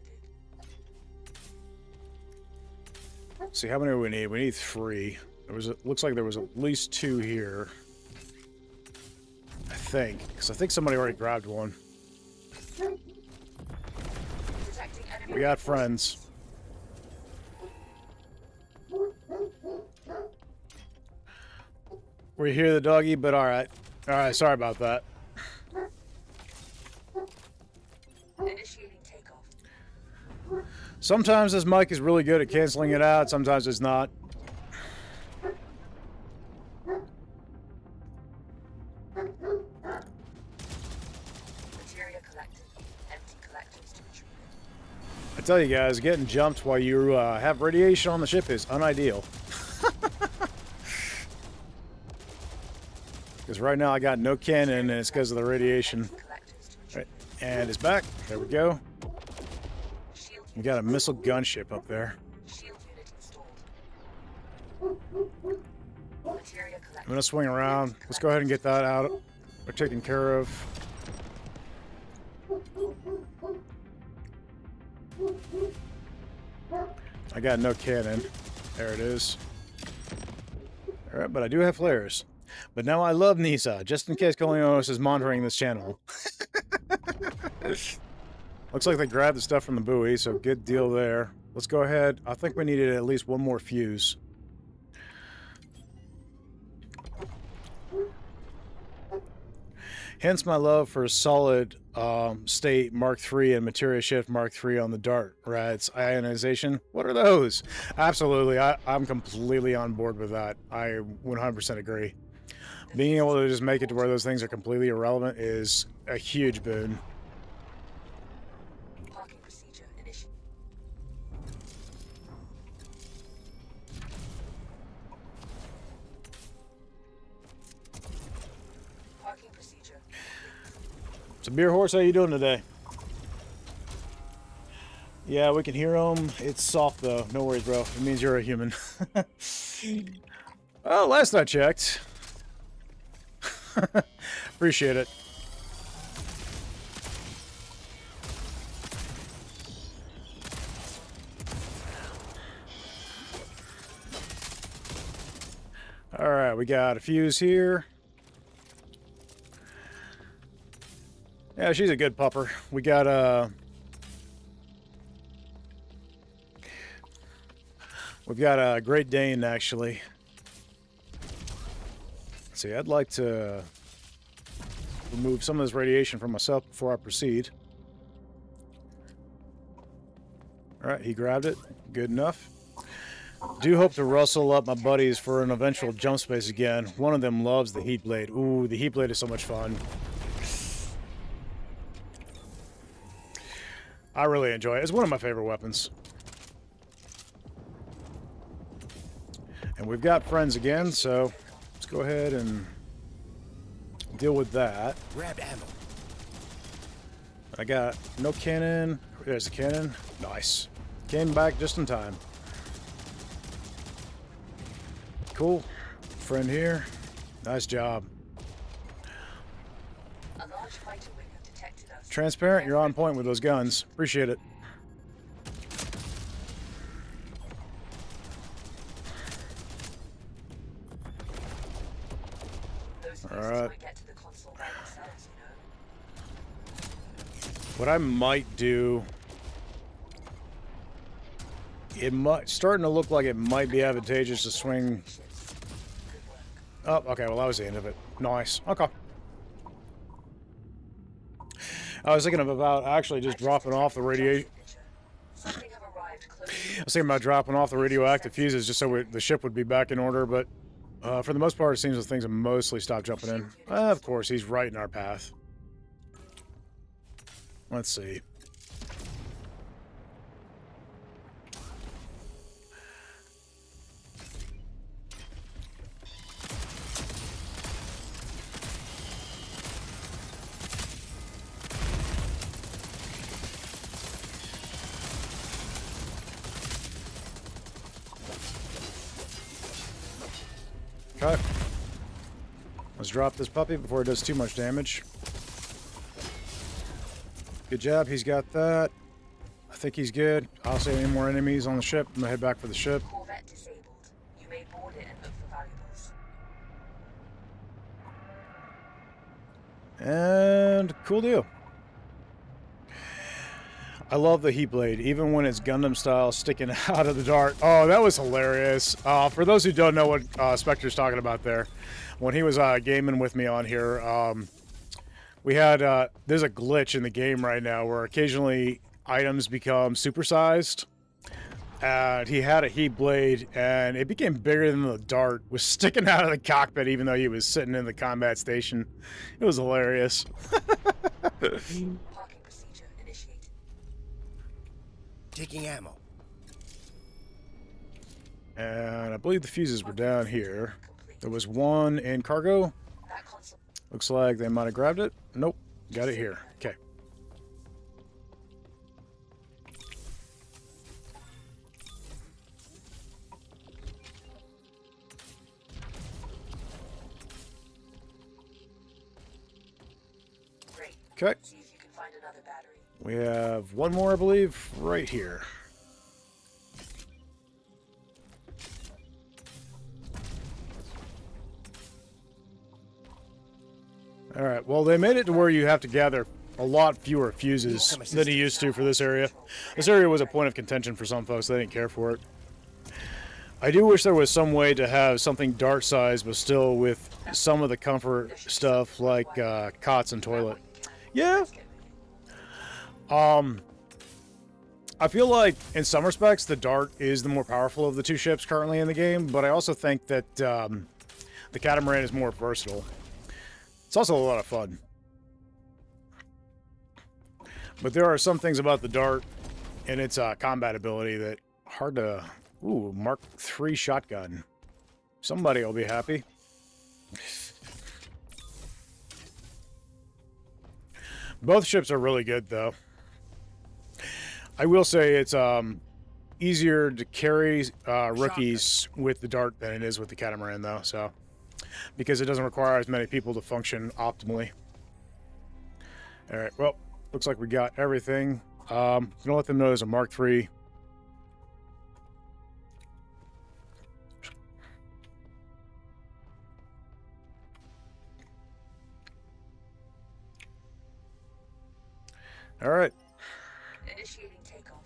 not recommended. See, how many do we need? We need 3. Looks like there was at least 2 here. I think, because I think somebody already grabbed one. Detecting enemy We got friends. We hear the doggy, but alright. Alright, sorry about that. initiating takeoff. Sometimes this mic is really good at canceling it out, sometimes it's not. Materia collected. Empty collectors to retrieve it. I tell you guys, getting jumped while you have radiation on the ship is unideal. Because right now I got no cannon and it's because of the radiation. Collectors to retrieve Right, and it's back. There we go. it. Shield We got a missile gunship up there. Shield unit installed. Materia collected. I'm gonna swing around. Let's go ahead and get that out. We're taken care of. I got no cannon. There it is. Alright, but I do have flares. But now I love Nisa, just in case Colionos is monitoring this channel. Looks like they grabbed the stuff from the buoy, so good deal there. Let's go ahead. I think we needed at least one more fuse. Hence my love for solid state Mark III and materia shift Mark III on the Dart. Rats, ionization. What are those? Absolutely, I'm completely on board with that. I 100% agree. Being able to just make it to where those things are completely irrelevant is a huge boon. Parking procedure initiated. Parking procedure. So Beer Horse, how you doing today? Yeah, we can hear them. It's soft though. No worries, bro. It means you're a human. Well, last I checked. Appreciate it. All right, we got a fuse here. Yeah, she's a good pupper. We got we've got a Great Dane actually. Let's see, I'd like to remove some of this radiation from myself before I proceed. All right, he grabbed it. Good enough. Do hope to rustle up my buddies for an eventual jump space again. One of them loves the heat blade. Ooh, the heat blade is so much fun. I really enjoy it. It's one of my favorite weapons. And we've got friends again, so let's go ahead and deal with that. Grab ammo. I got no cannon. There's the cannon. Nice. Came back just in time. Cool. Friend here. Nice job. A large fighter wing have detected us. Transparent, you're on point with those guns. Appreciate it. Those fuses Alright. might get to the console by themselves, you know. What I might do... It might... Starting to look like it might be advantageous to swing... Oh, okay, well that was the end of it. Nice. Okay. I was thinking about actually just dropping off the radiation. Something have arrived arrived close I was thinking about dropping off the radioactive fuses just so the ship would be back in order, but for the most part, it seems that things have mostly stopped jumping in. Of course, he's right in our path. Let's see. Okay. Let's drop this puppy before it does too much damage. Good job, he's got that. I think he's good. I'll see any more enemies on the ship. I'm gonna head back for the ship. Corvette disabled. You may board it and look for valuables. And cool deal. I love the heat blade, even when it's Gundam style sticking out of the dart. Oh, that was hilarious. For those who don't know what Spectre's talking about there, when he was gaming with me on here, we had, there's a glitch in the game right now where occasionally items become supersized. And he had a heat blade, and it became bigger than the dart, was sticking out of the cockpit even though he was sitting in the combat station. It was hilarious. Parking procedure initiated. Taking ammo. And I believe the fuses were down here. There was one in cargo. That console. Looks like they might have grabbed it. Nope. Got it here. Okay. Great. Okay. See if you can find another battery. We have one more, I believe, right here. Alright, well, they made it to where you have to gather a lot fewer fuses than you used to for this area. This area was a point of contention for some folks. They didn't care for it. I do wish there was some way to have something dart-sized, but still with some of the comfort stuff like cots and toilet. Yeah. I feel like, in some respects, the dart is the more powerful of the two ships currently in the game, but I also think that the catamaran is more versatile. It's also a lot of fun. But there are some things about the dart and its combat ability that hard to... Ooh, Mark III shotgun. Somebody will be happy. Both ships are really good, though. I will say it's easier to carry rookies with the dart than it is with the catamaran, though, so... Because it doesn't require as many people to function optimally. Alright, well, looks like we got everything. I'm gonna let them know there's a Mark III. Alright. Initiating takeoff.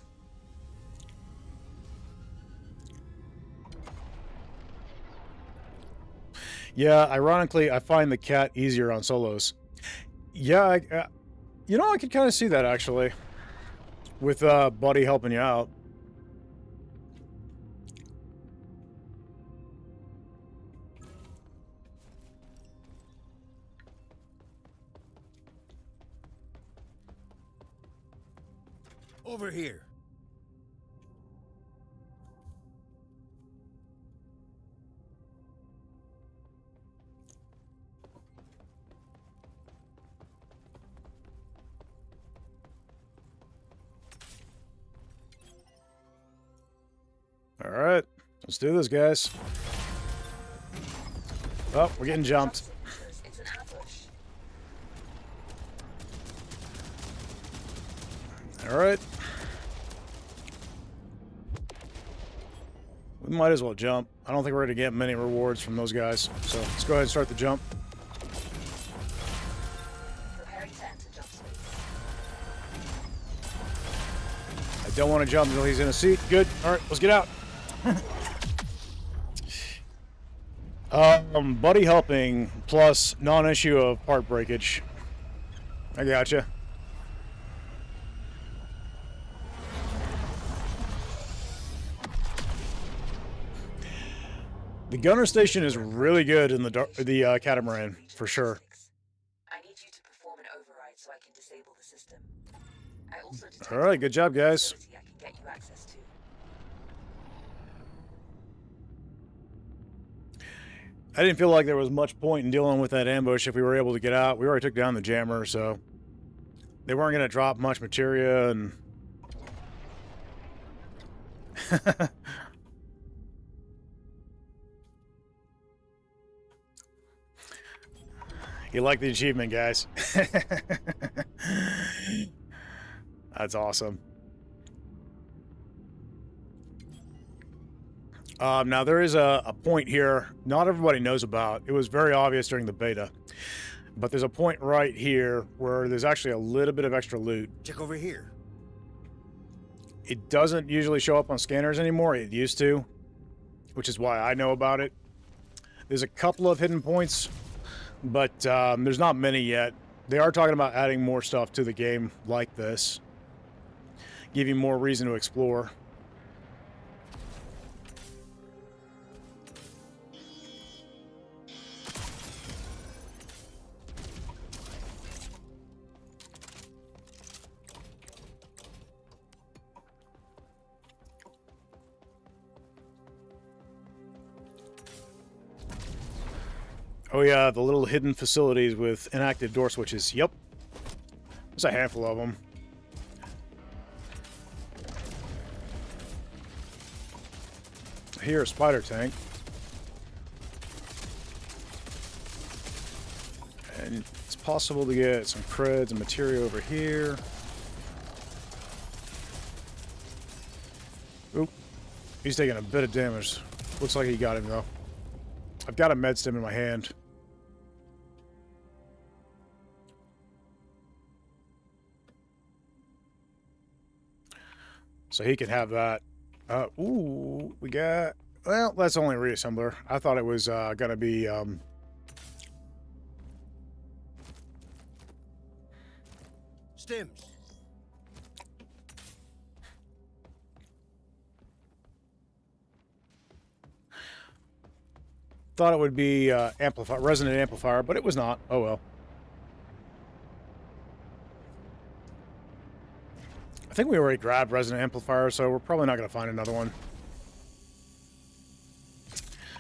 Yeah, ironically, I find the cat easier on solos. Yeah, you know, I could kind of see that, actually. With Buddy helping you out. Over here. All right, let's do this, guys. Oh, we're getting jumped. It's an ambush. All right. We might as well jump. I don't think we're going to get many rewards from those guys. So let's go ahead and start the jump. Preparing to enter jump space. I don't want to jump until he's in a seat. Good. All right, let's get out. Buddy helping plus non-issue of part breakage. I gotcha. The gunner station is really good in the catamaran, for sure. I need you to perform an override so I can disable the system. I also detect All right, good job, guys. facility I can get you access to. I didn't feel like there was much point in dealing with that ambush if we were able to get out. We already took down the jammer, so they weren't going to drop much materia, and you like the achievement, guys. That's awesome. Now, there is a point here not everybody knows about. It was very obvious during the beta. But there's a point right here where there's actually a little bit of extra loot. Check over here. It doesn't usually show up on scanners anymore. It used to, which is why I know about it. There's a couple of hidden points, but there's not many yet. They are talking about adding more stuff to the game like this, give you more reason to explore. Oh yeah, the little hidden facilities with inactive door switches. Yep. There's a handful of them. I hear a spider tank. And it's possible to get some creds and materia over here. Oop. He's taking a bit of damage. Looks like he got him though. I've got a med stim in my hand. So he can have that. Ooh, we got... Well, that's only a reassembler. I thought it was going to be... Stims. Thought it would be resonant amplifier, but it was not. Oh well. I think we already grabbed resonant amplifier, so we're probably not going to find another one.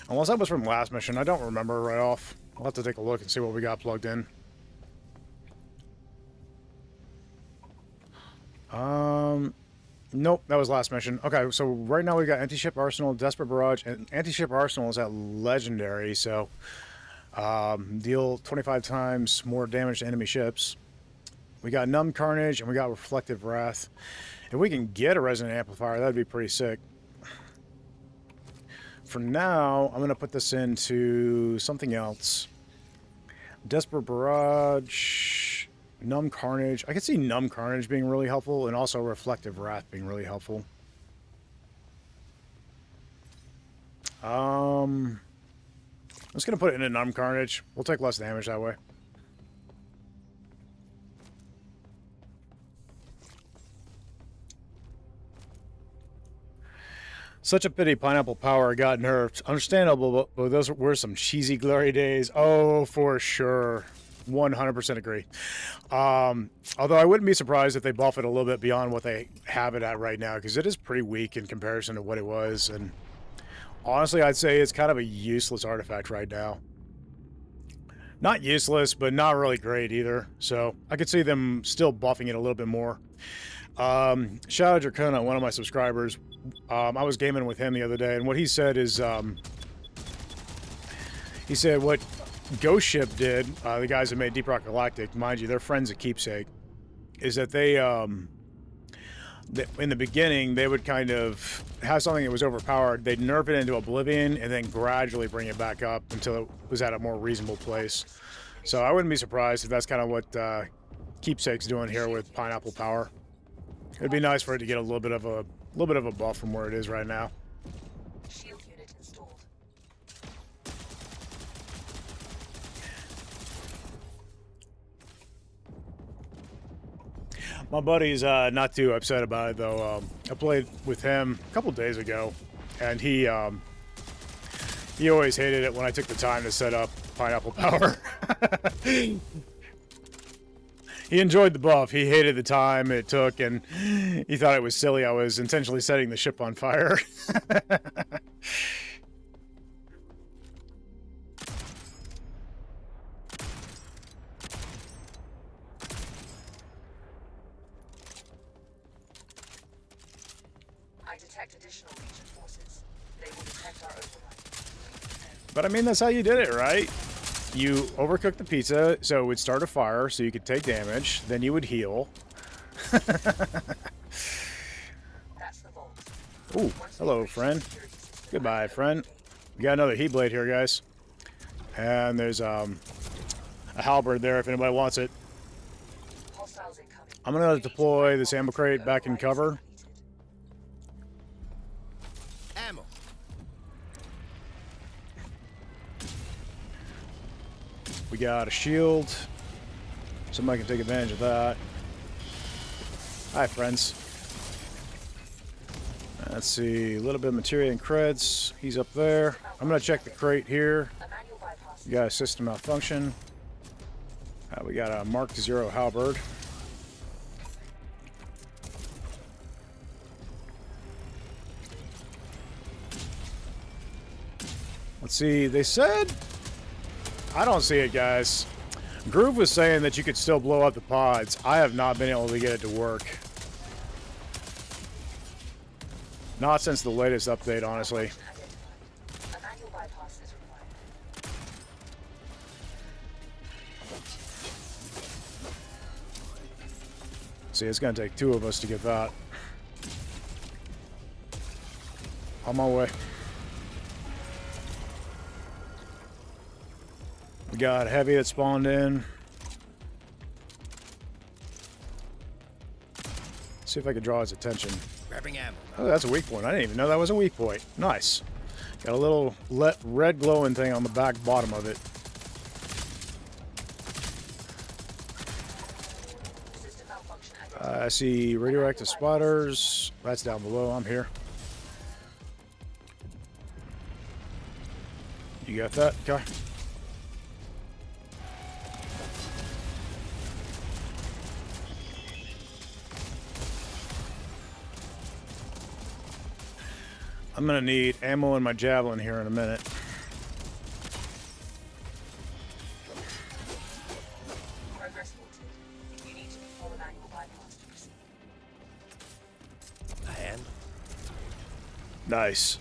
Unless that was from last mission. I don't remember right off. I'll have to take a look and see what we got plugged in. Nope, that was last mission. Okay, so right now we got anti-ship arsenal, desperate barrage, and anti-ship arsenal is at legendary, so deal 25 times more damage to enemy ships. We got numb carnage and we got reflective wrath. If we can get a resonant amplifier, that'd be pretty sick. For now, I'm going to put this into something else. Desperate barrage, numb carnage. I could see numb carnage being really helpful, and also reflective wrath being really helpful. I'm just going to put it into numb carnage. We'll take less damage that way. Such a pity Pineapple Power got nerfed. Understandable, but those were some cheesy glory days. Oh, for sure. 100% agree. Although I wouldn't be surprised if they buff it a little bit beyond what they have it at right now, because it is pretty weak in comparison to what it was. And honestly, I'd say it's kind of a useless artifact right now. Not useless, but not really great either. So I could see them still buffing it a little bit more. Shout out Dracona, one of my subscribers. I was gaming with him the other day, and what he said is, he said what Ghost Ship did, the guys that made Deep Rock Galactic, mind you, they're friends at Keepsake, is that they, in the beginning, they would kind of have something that was overpowered, they'd nerf it into oblivion, and then gradually bring it back up until it was at a more reasonable place. So I wouldn't be surprised if that's kind of what Keepsake's doing here with Pineapple Power. It'd be nice for it to get a little bit of a buff from where it is right now. Shield unit installed. My buddy's not too upset about it though. I played with him a couple days ago, and he He always hated it when I took the time to set up pineapple power. He enjoyed the buff. He hated the time it took, and he thought it was silly I was intentionally setting the ship on fire. I detect additional Legion forces. They will detect our override. But I mean, that's how you did it, right? You overcooked the pizza, so it would start a fire, so you could take damage. Then you would heal. That's the vault. Ooh, hello, friend. Goodbye, friend. We got another heat blade here, guys. And there's a halberd there if anybody wants it. Hostiles incoming. I'm gonna deploy this ammo crate back in cover. Ammo. We got a shield. Somebody can take advantage of that. Hi, friends. Let's see, a little bit of materia and creds. He's up there. I'm gonna check the crate here. A manual bypass. We got a system malfunction. We got a Mark 0 halberd. Let's see, they said... I don't see it, guys. Groove was saying that you could still blow up the pods. I have not been able to get it to work. Not since the latest update, honestly. A manual bypass is required. See, it's going to take two of us to get that. On my way. We got heavy that spawned in. See if I can draw his attention. Grabbing ammo. Oh, that's a weak point. I didn't even know that was a weak point. Nice. Got a little red glowing thing on the back bottom of it. System malfunction. I see radioactive spiders. That's down below. I'm here. You got that? Okay. I'm gonna need ammo in my javelin here in a minute. Progress halted. You need to perform a manual bypass to proceed. I am. Nice.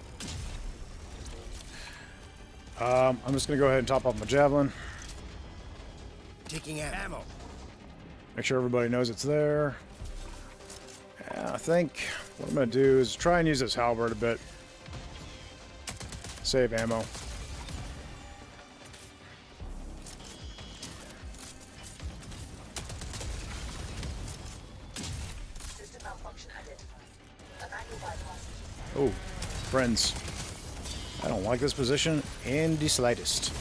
I'm just gonna go ahead and top off my javelin. Taking ammo. Make sure everybody knows it's there. Yeah, I think what I'm gonna do is try and use this halberd a bit. Save ammo. System malfunction identified. A manual bypass is required. Oh, friends. I don't like this position in the slightest.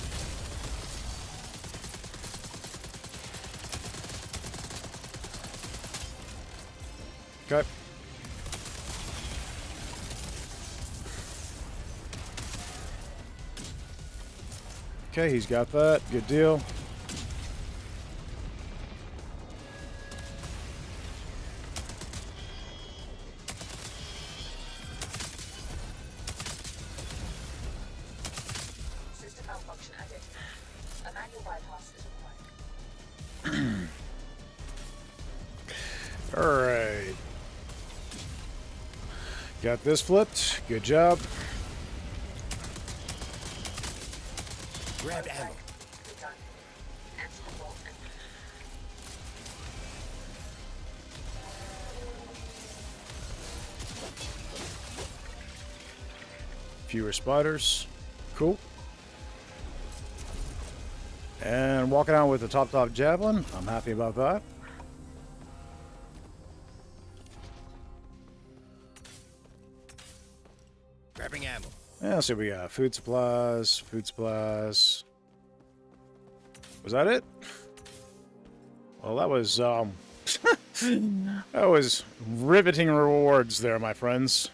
Okay. Okay, he's got that. Good deal. System malfunction identified. A manual bypass is required. All right. Got this flipped. Good job. Grab ammo. Good done. Enter the vault and Fewer spiders. Cool. And walking out with the top javelin. I'm happy about that. Grabbing ammo. Yeah, let's see what we got. Food supplies, food supplies. Was that it? Well, that was that was riveting rewards there, my friends.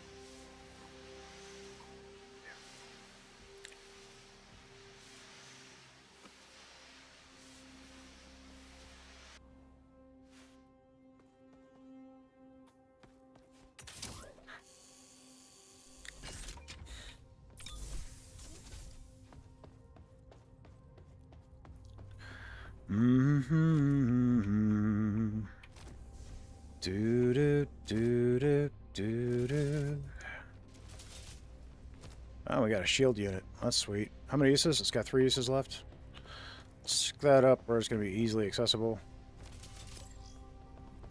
Mm-hmm. Do-do-do-do-do-do. Oh, we got a shield unit. That's sweet. How many uses? It's got 3 uses left. Stick that up where it's going to be easily accessible.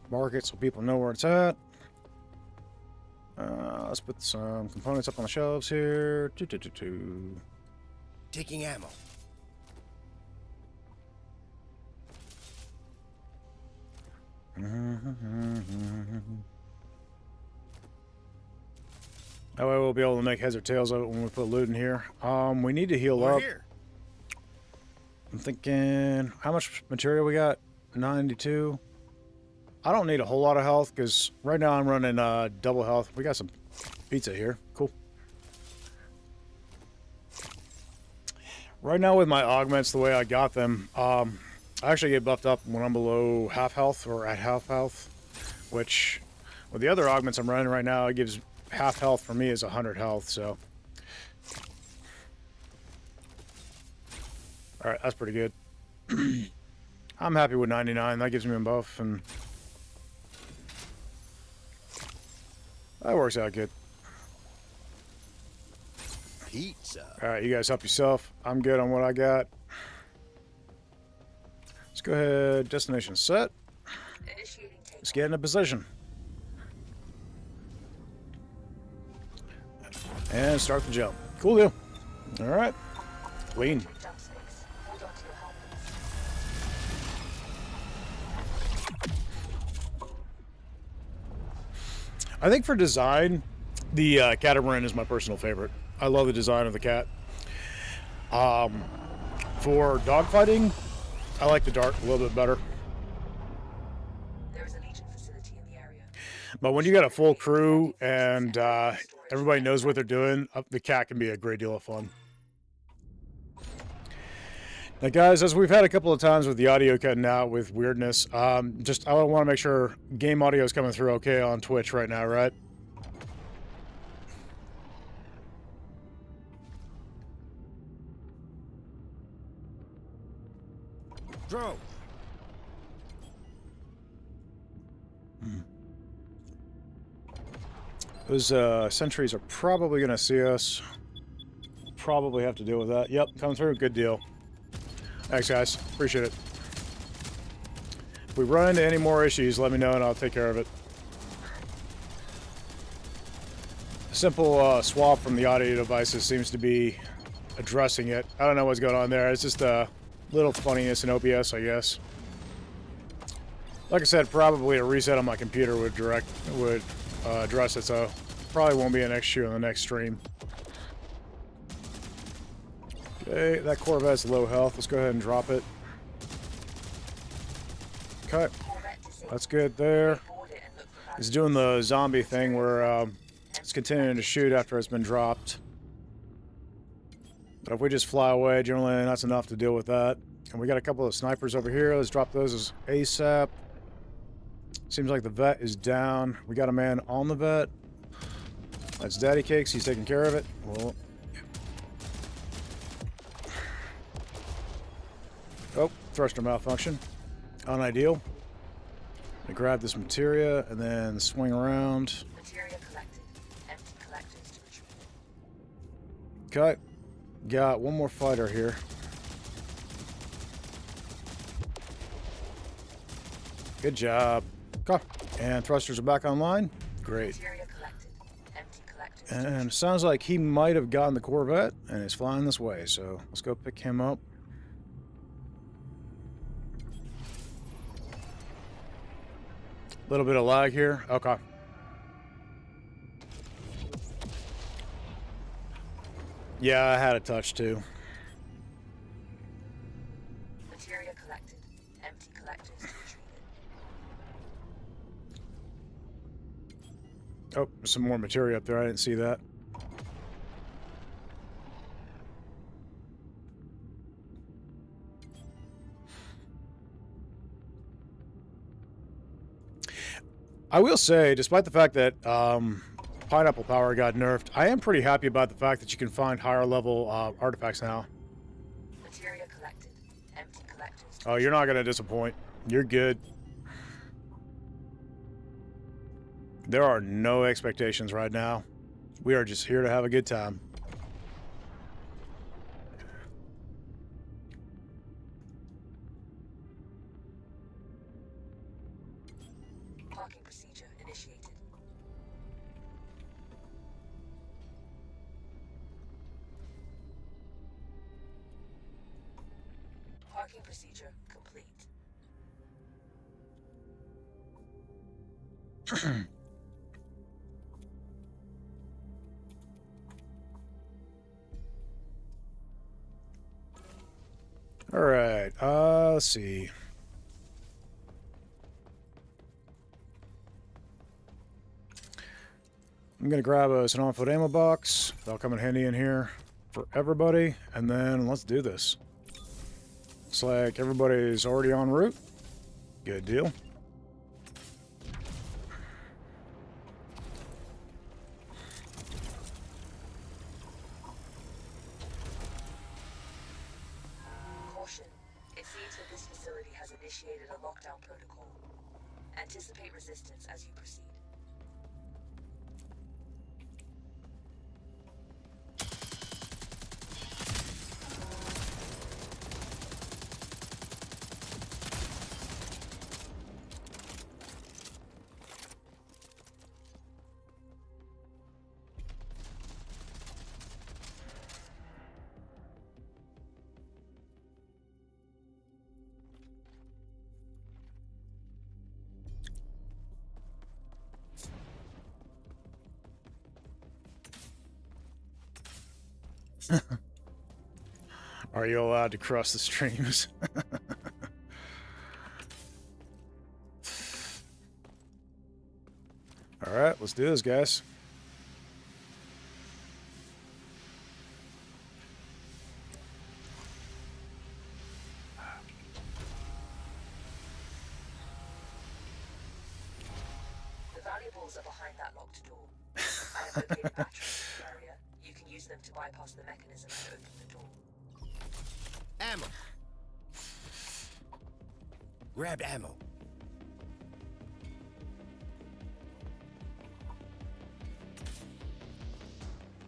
Mark it so people know where it's at. Let's put some components up on the shelves here. Taking ammo. That way we'll be able to make heads or tails of it when we put loot in here. We need to heal We're up. here. I'm thinking, how much material we got? 92. I don't need a whole lot of health because right now I'm running double health. We got some pizza here. Cool. Right now with my augments, the way I got them, I actually get buffed up when I'm below half health or at half health, which with the other augments I'm running right now, it gives half health for me is 100 health, so. Alright, that's pretty good. I'm happy with 99. That gives me a buff, and that works out good. Pizza. Alright, you guys help yourself. I'm good on what I got. Let's go ahead. Destination set. Initiating take. Let's get in a position. And start the jump. Cool deal. Alright. Lean. Jump space. Hold on to your helmets. I think for design, the catamaran is my personal favorite. I love the design of the cat. For dogfighting, I like the Dart a little bit better. There is a Legion facility in the area. But when you got a full crew and everybody knows what they're doing, the cat can be a great deal of fun. Now, guys, as we've had a couple of times with the audio cutting out with weirdness, I want to make sure game audio is coming through okay on Twitch right now, right? Drone. Those sentries are probably going to see us. Probably have to deal with that. Yep, coming through. Good deal. Thanks, guys. Appreciate it. If we run into any more issues, let me know and I'll take care of it. A simple swap from the audio devices seems to be addressing it. I don't know what's going on there. It's just a little funniness in OBS, I guess. Like I said, probably a reset on my computer would address it, so probably won't be an issue on the next stream. Okay, that Corvette's low health. Let's go ahead and drop it. Okay, that's good there. It's doing the zombie thing where it's continuing to shoot after it's been dropped. But if we just fly away, generally that's enough to deal with that. And we got a couple of snipers over here. Let's drop those as ASAP. Seems like the vet is down. We got a man on the vet. That's Daddy Cakes. He's taking care of it. Well, oh, thruster malfunction. Unideal. I grab this materia and then swing around. Materia collected. Empty collectors to retrieve. Okay. Got one more fighter here. Good job. Okay. And thrusters are back online. Great. Materia collected. Empty collectors. And it sounds like he might have gotten the Corvette and is flying this way. So let's go pick him up. A little bit of lag here. Okay. Yeah, I had a touch too. Materia collected. Empty collectors to retrieve it. Oh, there's some more materia up there. I didn't see that. I will say, despite the fact that Pineapple Power got nerfed, I am pretty happy about the fact that you can find higher level artifacts now. Materia collected. Empty collectors Oh, you're not gonna disappoint. You're good. There are no expectations right now. We are just here to have a good time. Parking procedure initiated. Parking procedure complete. All right. Let's see. I'm gonna grab us an on-foot ammo box. That'll come in handy in here for everybody, and then let's do this. Looks like everybody's already en route. Good deal. Caution. It seems that this facility has initiated a lockdown protocol. Anticipate resistance as you proceed. Are you allowed to cross the streams? All right, let's do this, guys. The valuables are behind that locked door. I have located batteries in the area. You can use them to bypass the mechanism and open the door. Ammo. Grab ammo.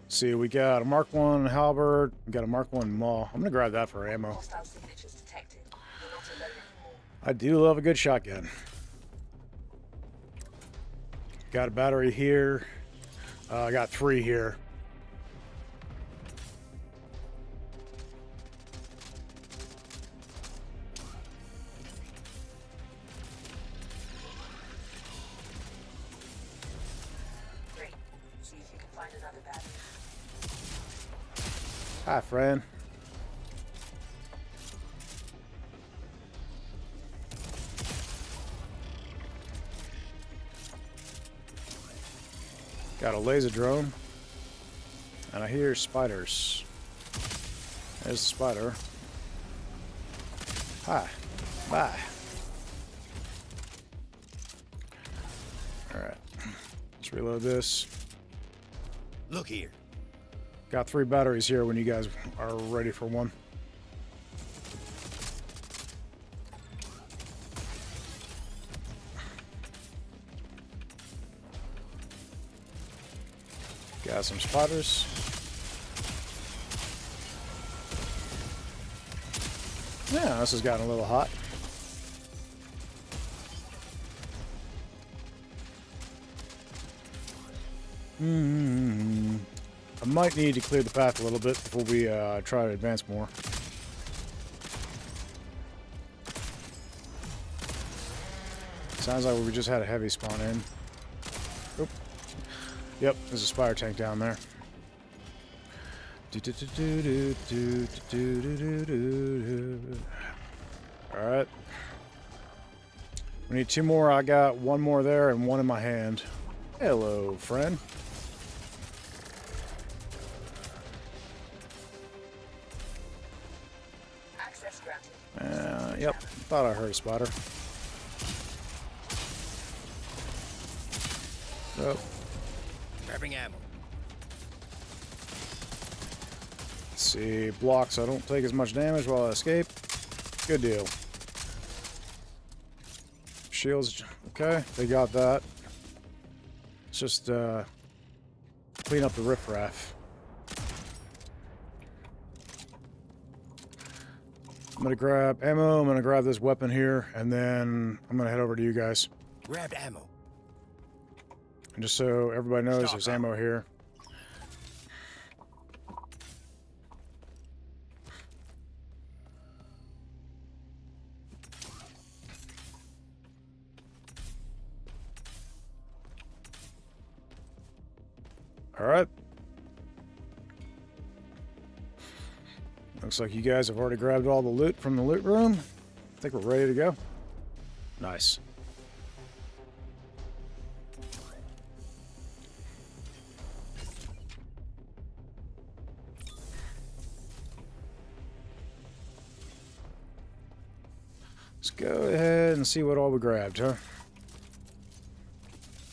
See, we got a Mark 1 halberd, we got a Mark 1 maul. I'm gonna grab that for ammo. Hostile signatures detected. You're not alone anymore. I do love a good shotgun. Got a battery here. I got 3 here. Great. See if you can find another battery. Hi, friend. Got a laser drone. And I hear spiders. There's a spider. Hi. Bye. Alright. Let's reload this. Look here. Got 3 batteries here when you guys are ready for one. Got some spiders. Yeah, this has gotten a little hot. I might need to clear the path a little bit before we try to advance more. Sounds like we just had a heavy spawn in. Oop. Yep, there's a spider tank down there. Alright. We need 2 more. I got 1 more there and 1 in my hand. Hello, friend. Access granted. Yep. Thought I heard a spider. Oh. Grabbing ammo. Let's see. Block so I don't take as much damage while I escape. Good deal. Shields. Okay, they got that. Let's just clean up the riffraff. I'm gonna grab ammo. I'm gonna grab this weapon here, and then I'm gonna head over to you guys. Grabbed ammo. And just so everybody knows, Stock there's up. ammo here. All right. Looks like you guys have already grabbed all the loot from the loot room. I think we're ready to go. Nice. Let's go ahead and see what all we grabbed, huh?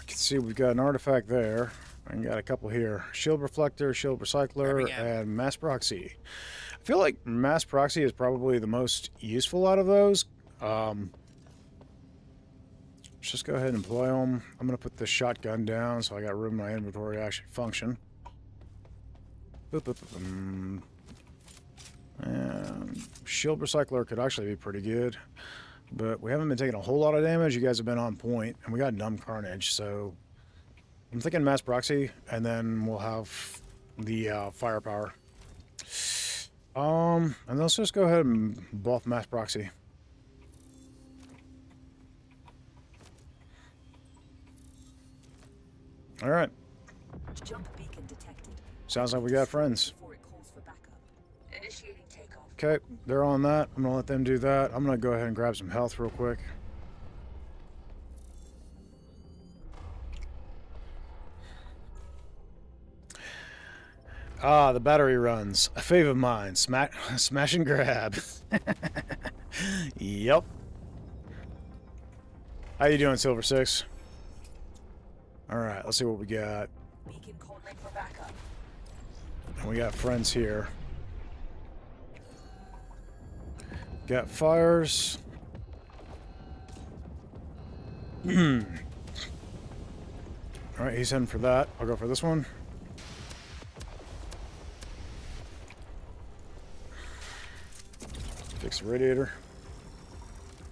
I can see we've got an artifact there. I got a couple here. Shield reflector, shield recycler, Grabbing ammo. and mass proxy. I feel like mass proxy is probably the most useful out of those. Let's just go ahead and employ them. I'm going to put the shotgun down so I got room in my inventory to actually function. Boop, boop, boop, boop. And shield recycler could actually be pretty good. But we haven't been taking a whole lot of damage. You guys have been on point, and we got numb carnage, so I'm thinking mass proxy, and then we'll have the firepower. And let's just go ahead and buff mass proxy. All right. Jump beacon detected. Sounds like we got friends. Before it calls for backup. Initiating takeoff. Okay, they're on that. I'm gonna let them do that. I'm gonna go ahead and grab some health real quick. Ah, the battery runs. A fave of mine. Smash and grab. Yep. How you doing, Silver Six? All right, let's see what we got. Beacon calling for backup. And we got friends here. Got fires. All right, he's heading for that. I'll go for this one. Fix the radiator.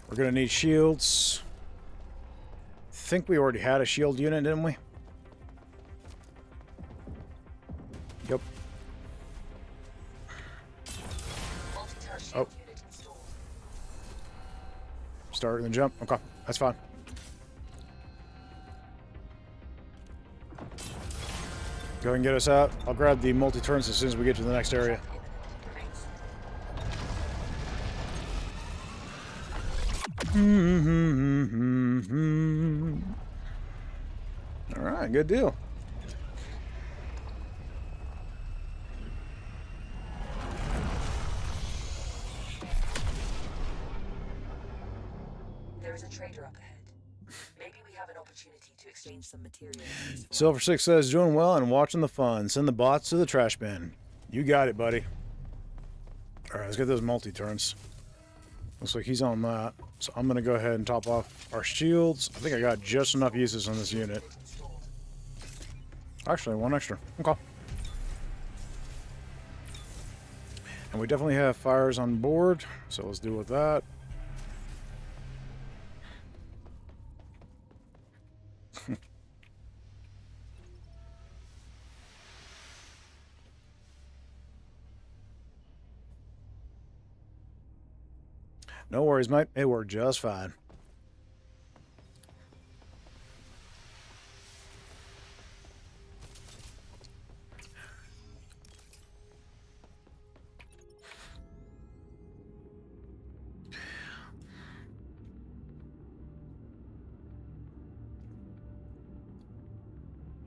We're gonna need shields. Think we already had a shield unit, didn't we? Yep. Multi-turret Oh. shield unit installed. Starting the jump. Okay, that's fine. Go ahead and get us out. I'll grab the multi-turns as soon as we get to the next area. All right, good deal. There is a trader up ahead. Maybe we have an opportunity to exchange some materials. Silver Six says, doing well and watching the fun. Send the bots to the trash bin. You got it, buddy. All right, let's get those multi-turns. Looks like he's on that. So I'm going to go ahead and top off our shields. I think I got just enough uses on this unit. Actually, one extra. Okay. And we definitely have fires on board, so let's deal with that. No worries, mate. It worked just fine.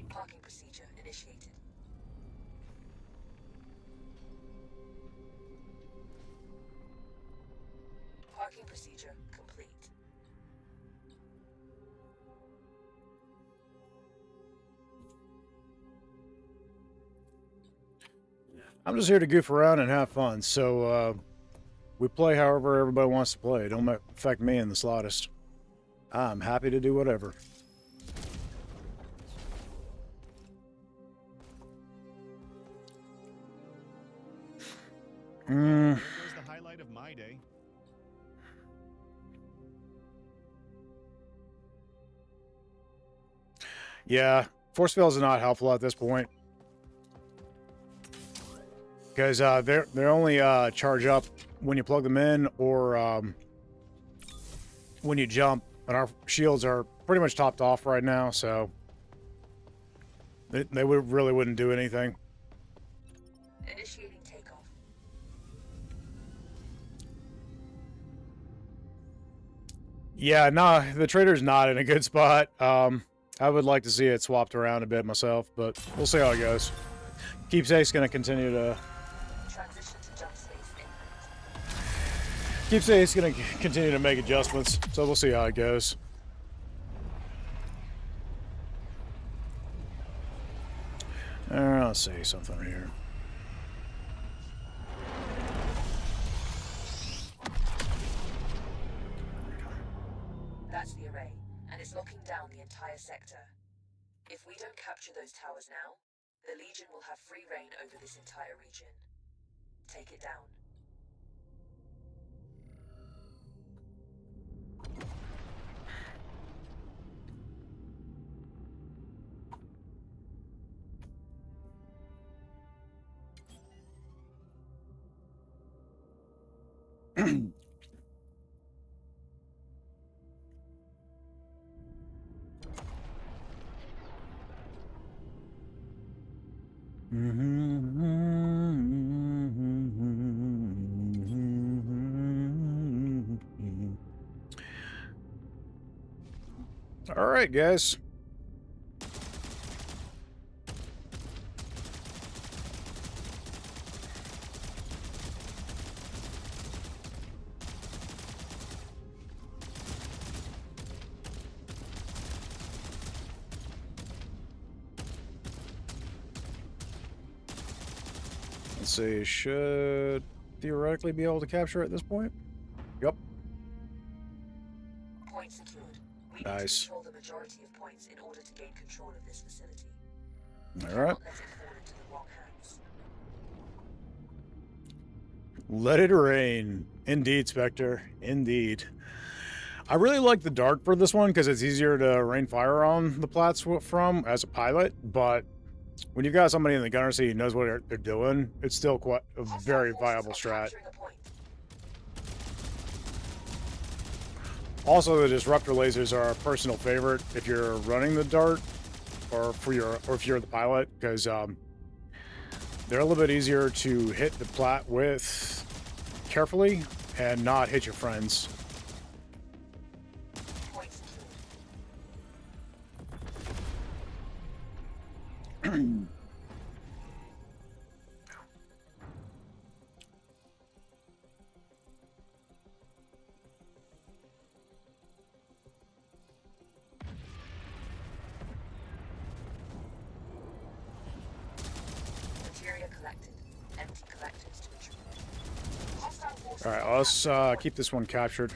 Parking procedure initiated. Parking procedure complete. I'm just here to goof around and have fun, so we play however everybody wants to play. It don't affect me in the slightest. I'm happy to do whatever. There goes the highlight of my day. Yeah, force fields are not helpful at this point. Because they're only charge up when you plug them in or when you jump. And our shields are pretty much topped off right now, so they really wouldn't do anything. Initiating takeoff. Yeah, nah, the trader's not in a good spot. I would like to see it swapped around a bit myself, but we'll see how it goes. Keepsake's going to continue to... Transition to jump space input. Keepsake's going to continue to make adjustments, so we'll see how it goes. Let's see something here. That's the array, and it's locking down the entire sector. If we don't capture those towers now, the Legion will have free reign over this entire region. Take it down. All right, guys. Let's see, should theoretically be able to capture it at this point. Yep. Point secured. We need Nice. to control the majority of points in order to gain control of this facility. All right. Let it fall into the wrong hands. Let it rain. Indeed, Spectre. Indeed. I really like the dark for this one because it's easier to rain fire on the plats from as a pilot, but when you've got somebody in the gunner seat who knows what they're doing, it's still quite a very viable strat. Capturing a point. Also, the disruptor lasers are a personal favorite if you're running the dart or if you're the pilot, because they're a little bit easier to hit the plat with carefully and not hit your friends. Point secured. Materia collected. Empty collectors to intrude. Hostile forces. All right, let's keep this one captured.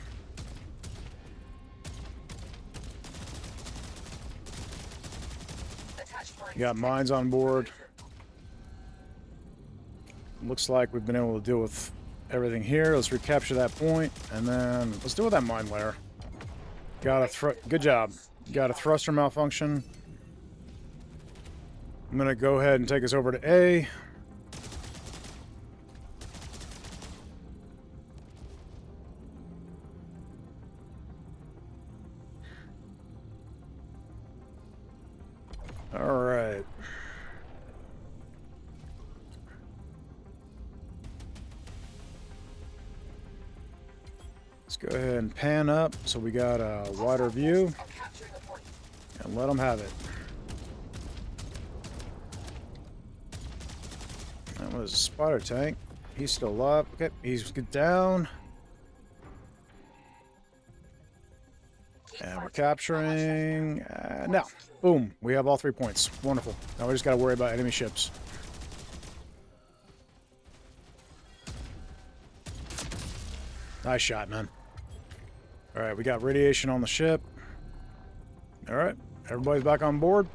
Attached mines You got mines on board. Looks like we've been able to deal with everything here. Let's recapture that point, and then let's deal with that mine layer. Good job. Got a thruster malfunction. I'm gonna go ahead and take us over to A. All right. Let's go ahead and pan up so we got a wider view are capturing a point. and let them have it. That was a spider tank. He's still up. Okay, he's good down. Keep And we're fighting. capturing. Now, boom. We have all 3 points. Wonderful. Now we just got to worry about enemy ships. Nice shot, man. All right, we got radiation on the ship. All right, everybody's back on board.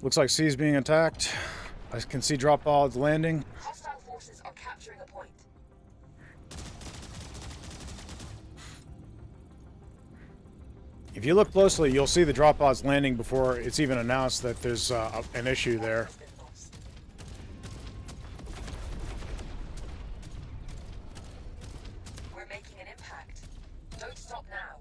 Looks like C is being attacked. I can see drop pods landing. Hostile forces are capturing a point. If you look closely, you'll see the drop pods landing before it's even announced that there's an issue there. Has been lost. We're making an impact. Don't stop now.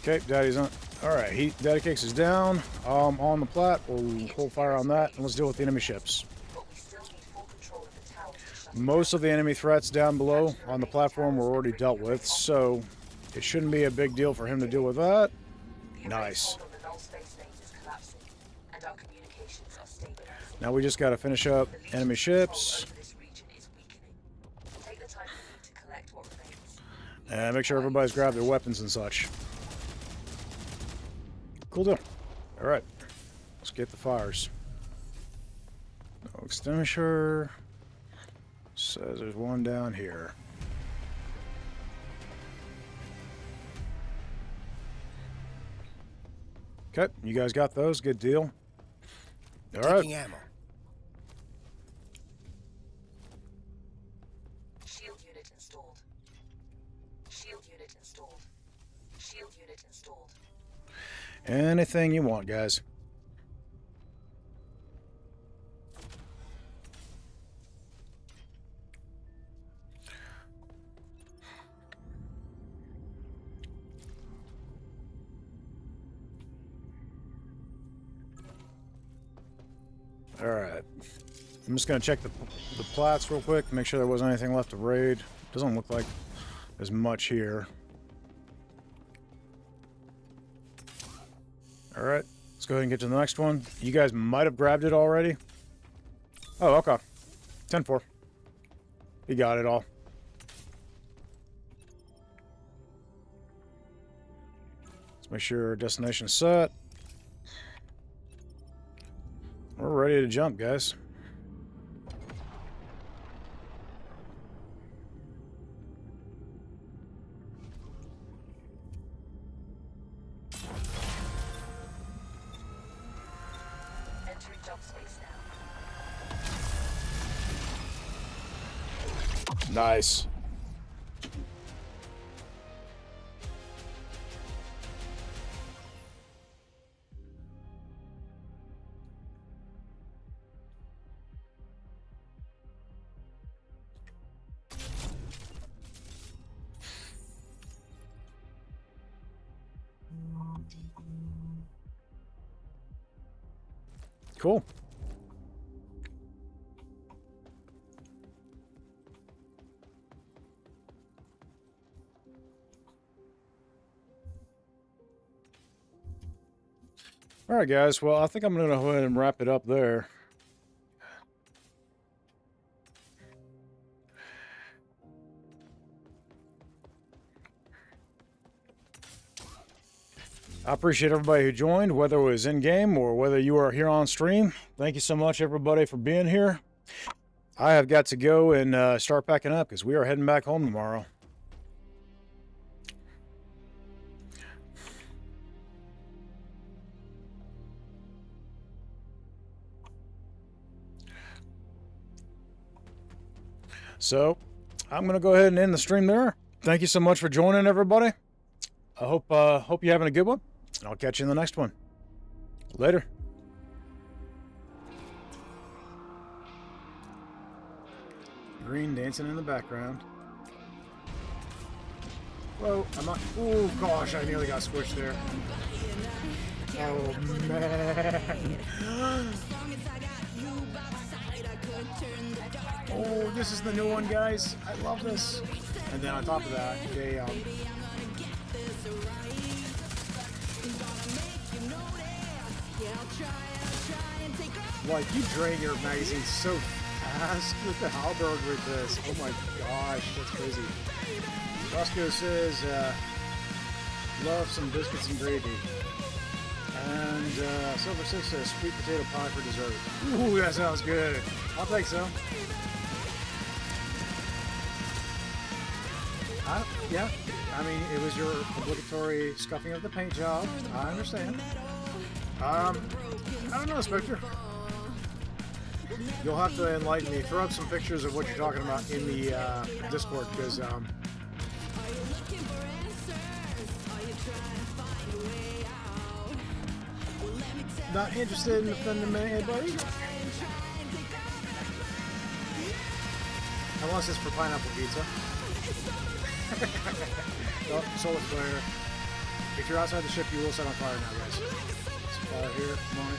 Okay, Daddy's on. All right, Daddy Cakes is down. On the plat. We'll hold fire on that, and let's deal with the enemy ships. But we still need full control of the towers to shut Most of the enemy threats down below on the platform were already dealt with, so it shouldn't be a big deal for him to deal with that. The Nice. hold on the null space lanes is collapsing, and our communications are stabilizing. Now we just got to finish up The Legion's enemy control ships over this region is weakening. Take the time you need to collect what remains. and make sure everybody's grabbed their weapons and such. Cool deal. All right, let's get the fires. No extinguisher. Says there's one down here. Okay, you guys got those? Good deal. All right. Taking ammo. Shield unit installed. Shield unit installed. Shield unit installed. Anything you want, guys. All right. I'm just going to check the plats real quick, make sure there wasn't anything left to raid. Doesn't look like there's much here. All right. Let's go ahead and get to the next one. You guys might have grabbed it already. Oh, okay. 10-4. You got it all. Let's make sure destination is set. We're ready to jump, guys. Entering jump space now. Nice. Cool. All right, guys. Well, I think I'm going to go ahead and wrap it up there. I appreciate everybody who joined, whether it was in-game or whether you are here on stream. Thank you so much, everybody, for being here. I have got to go and start packing up because we are heading back home tomorrow. So, I'm going to go ahead and end the stream there. Thank you so much for joining, everybody. I hope you're having a good one, and I'll catch you in the next one. Later. Green dancing in the background. Whoa, I'm not. Oh gosh, I nearly got switched there. Oh man. Oh, this is the new one, guys. I love this. And then on top of that, they like, you drain your magazine so fast with the halberd with this. Oh my gosh, that's crazy. Roscoe says, love some biscuits and gravy. And Silver 6 says, sweet potato pie for dessert. Ooh, that sounds good. I'll take some. Yeah, I mean, it was your obligatory scuffing of the paint job. I understand. I don't know, Spectre. You'll have to enlighten me. Throw up some pictures of what you're talking about in the Discord, because not interested in offending anybody. Unless it's for pineapple pizza. Oh, solar flare. If you're outside the ship, you will set on fire now, guys. Some fire here. Come on.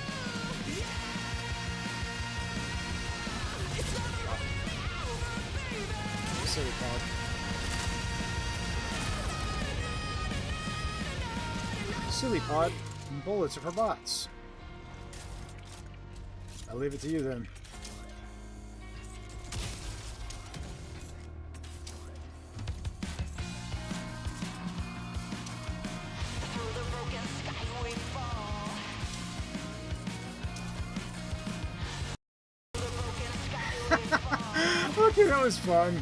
Silly pod. Silly pod. Bullets are for bots. I'll leave it to you then. Okay, that was fun.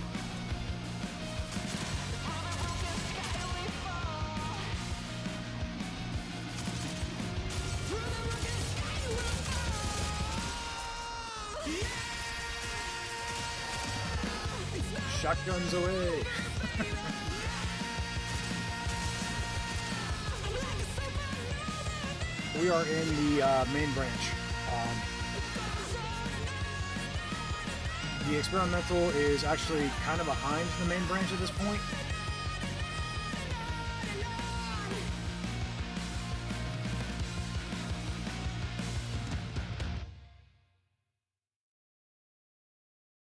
Shotguns away. We are in the main branch. The experimental is actually kind of behind the main branch at this point.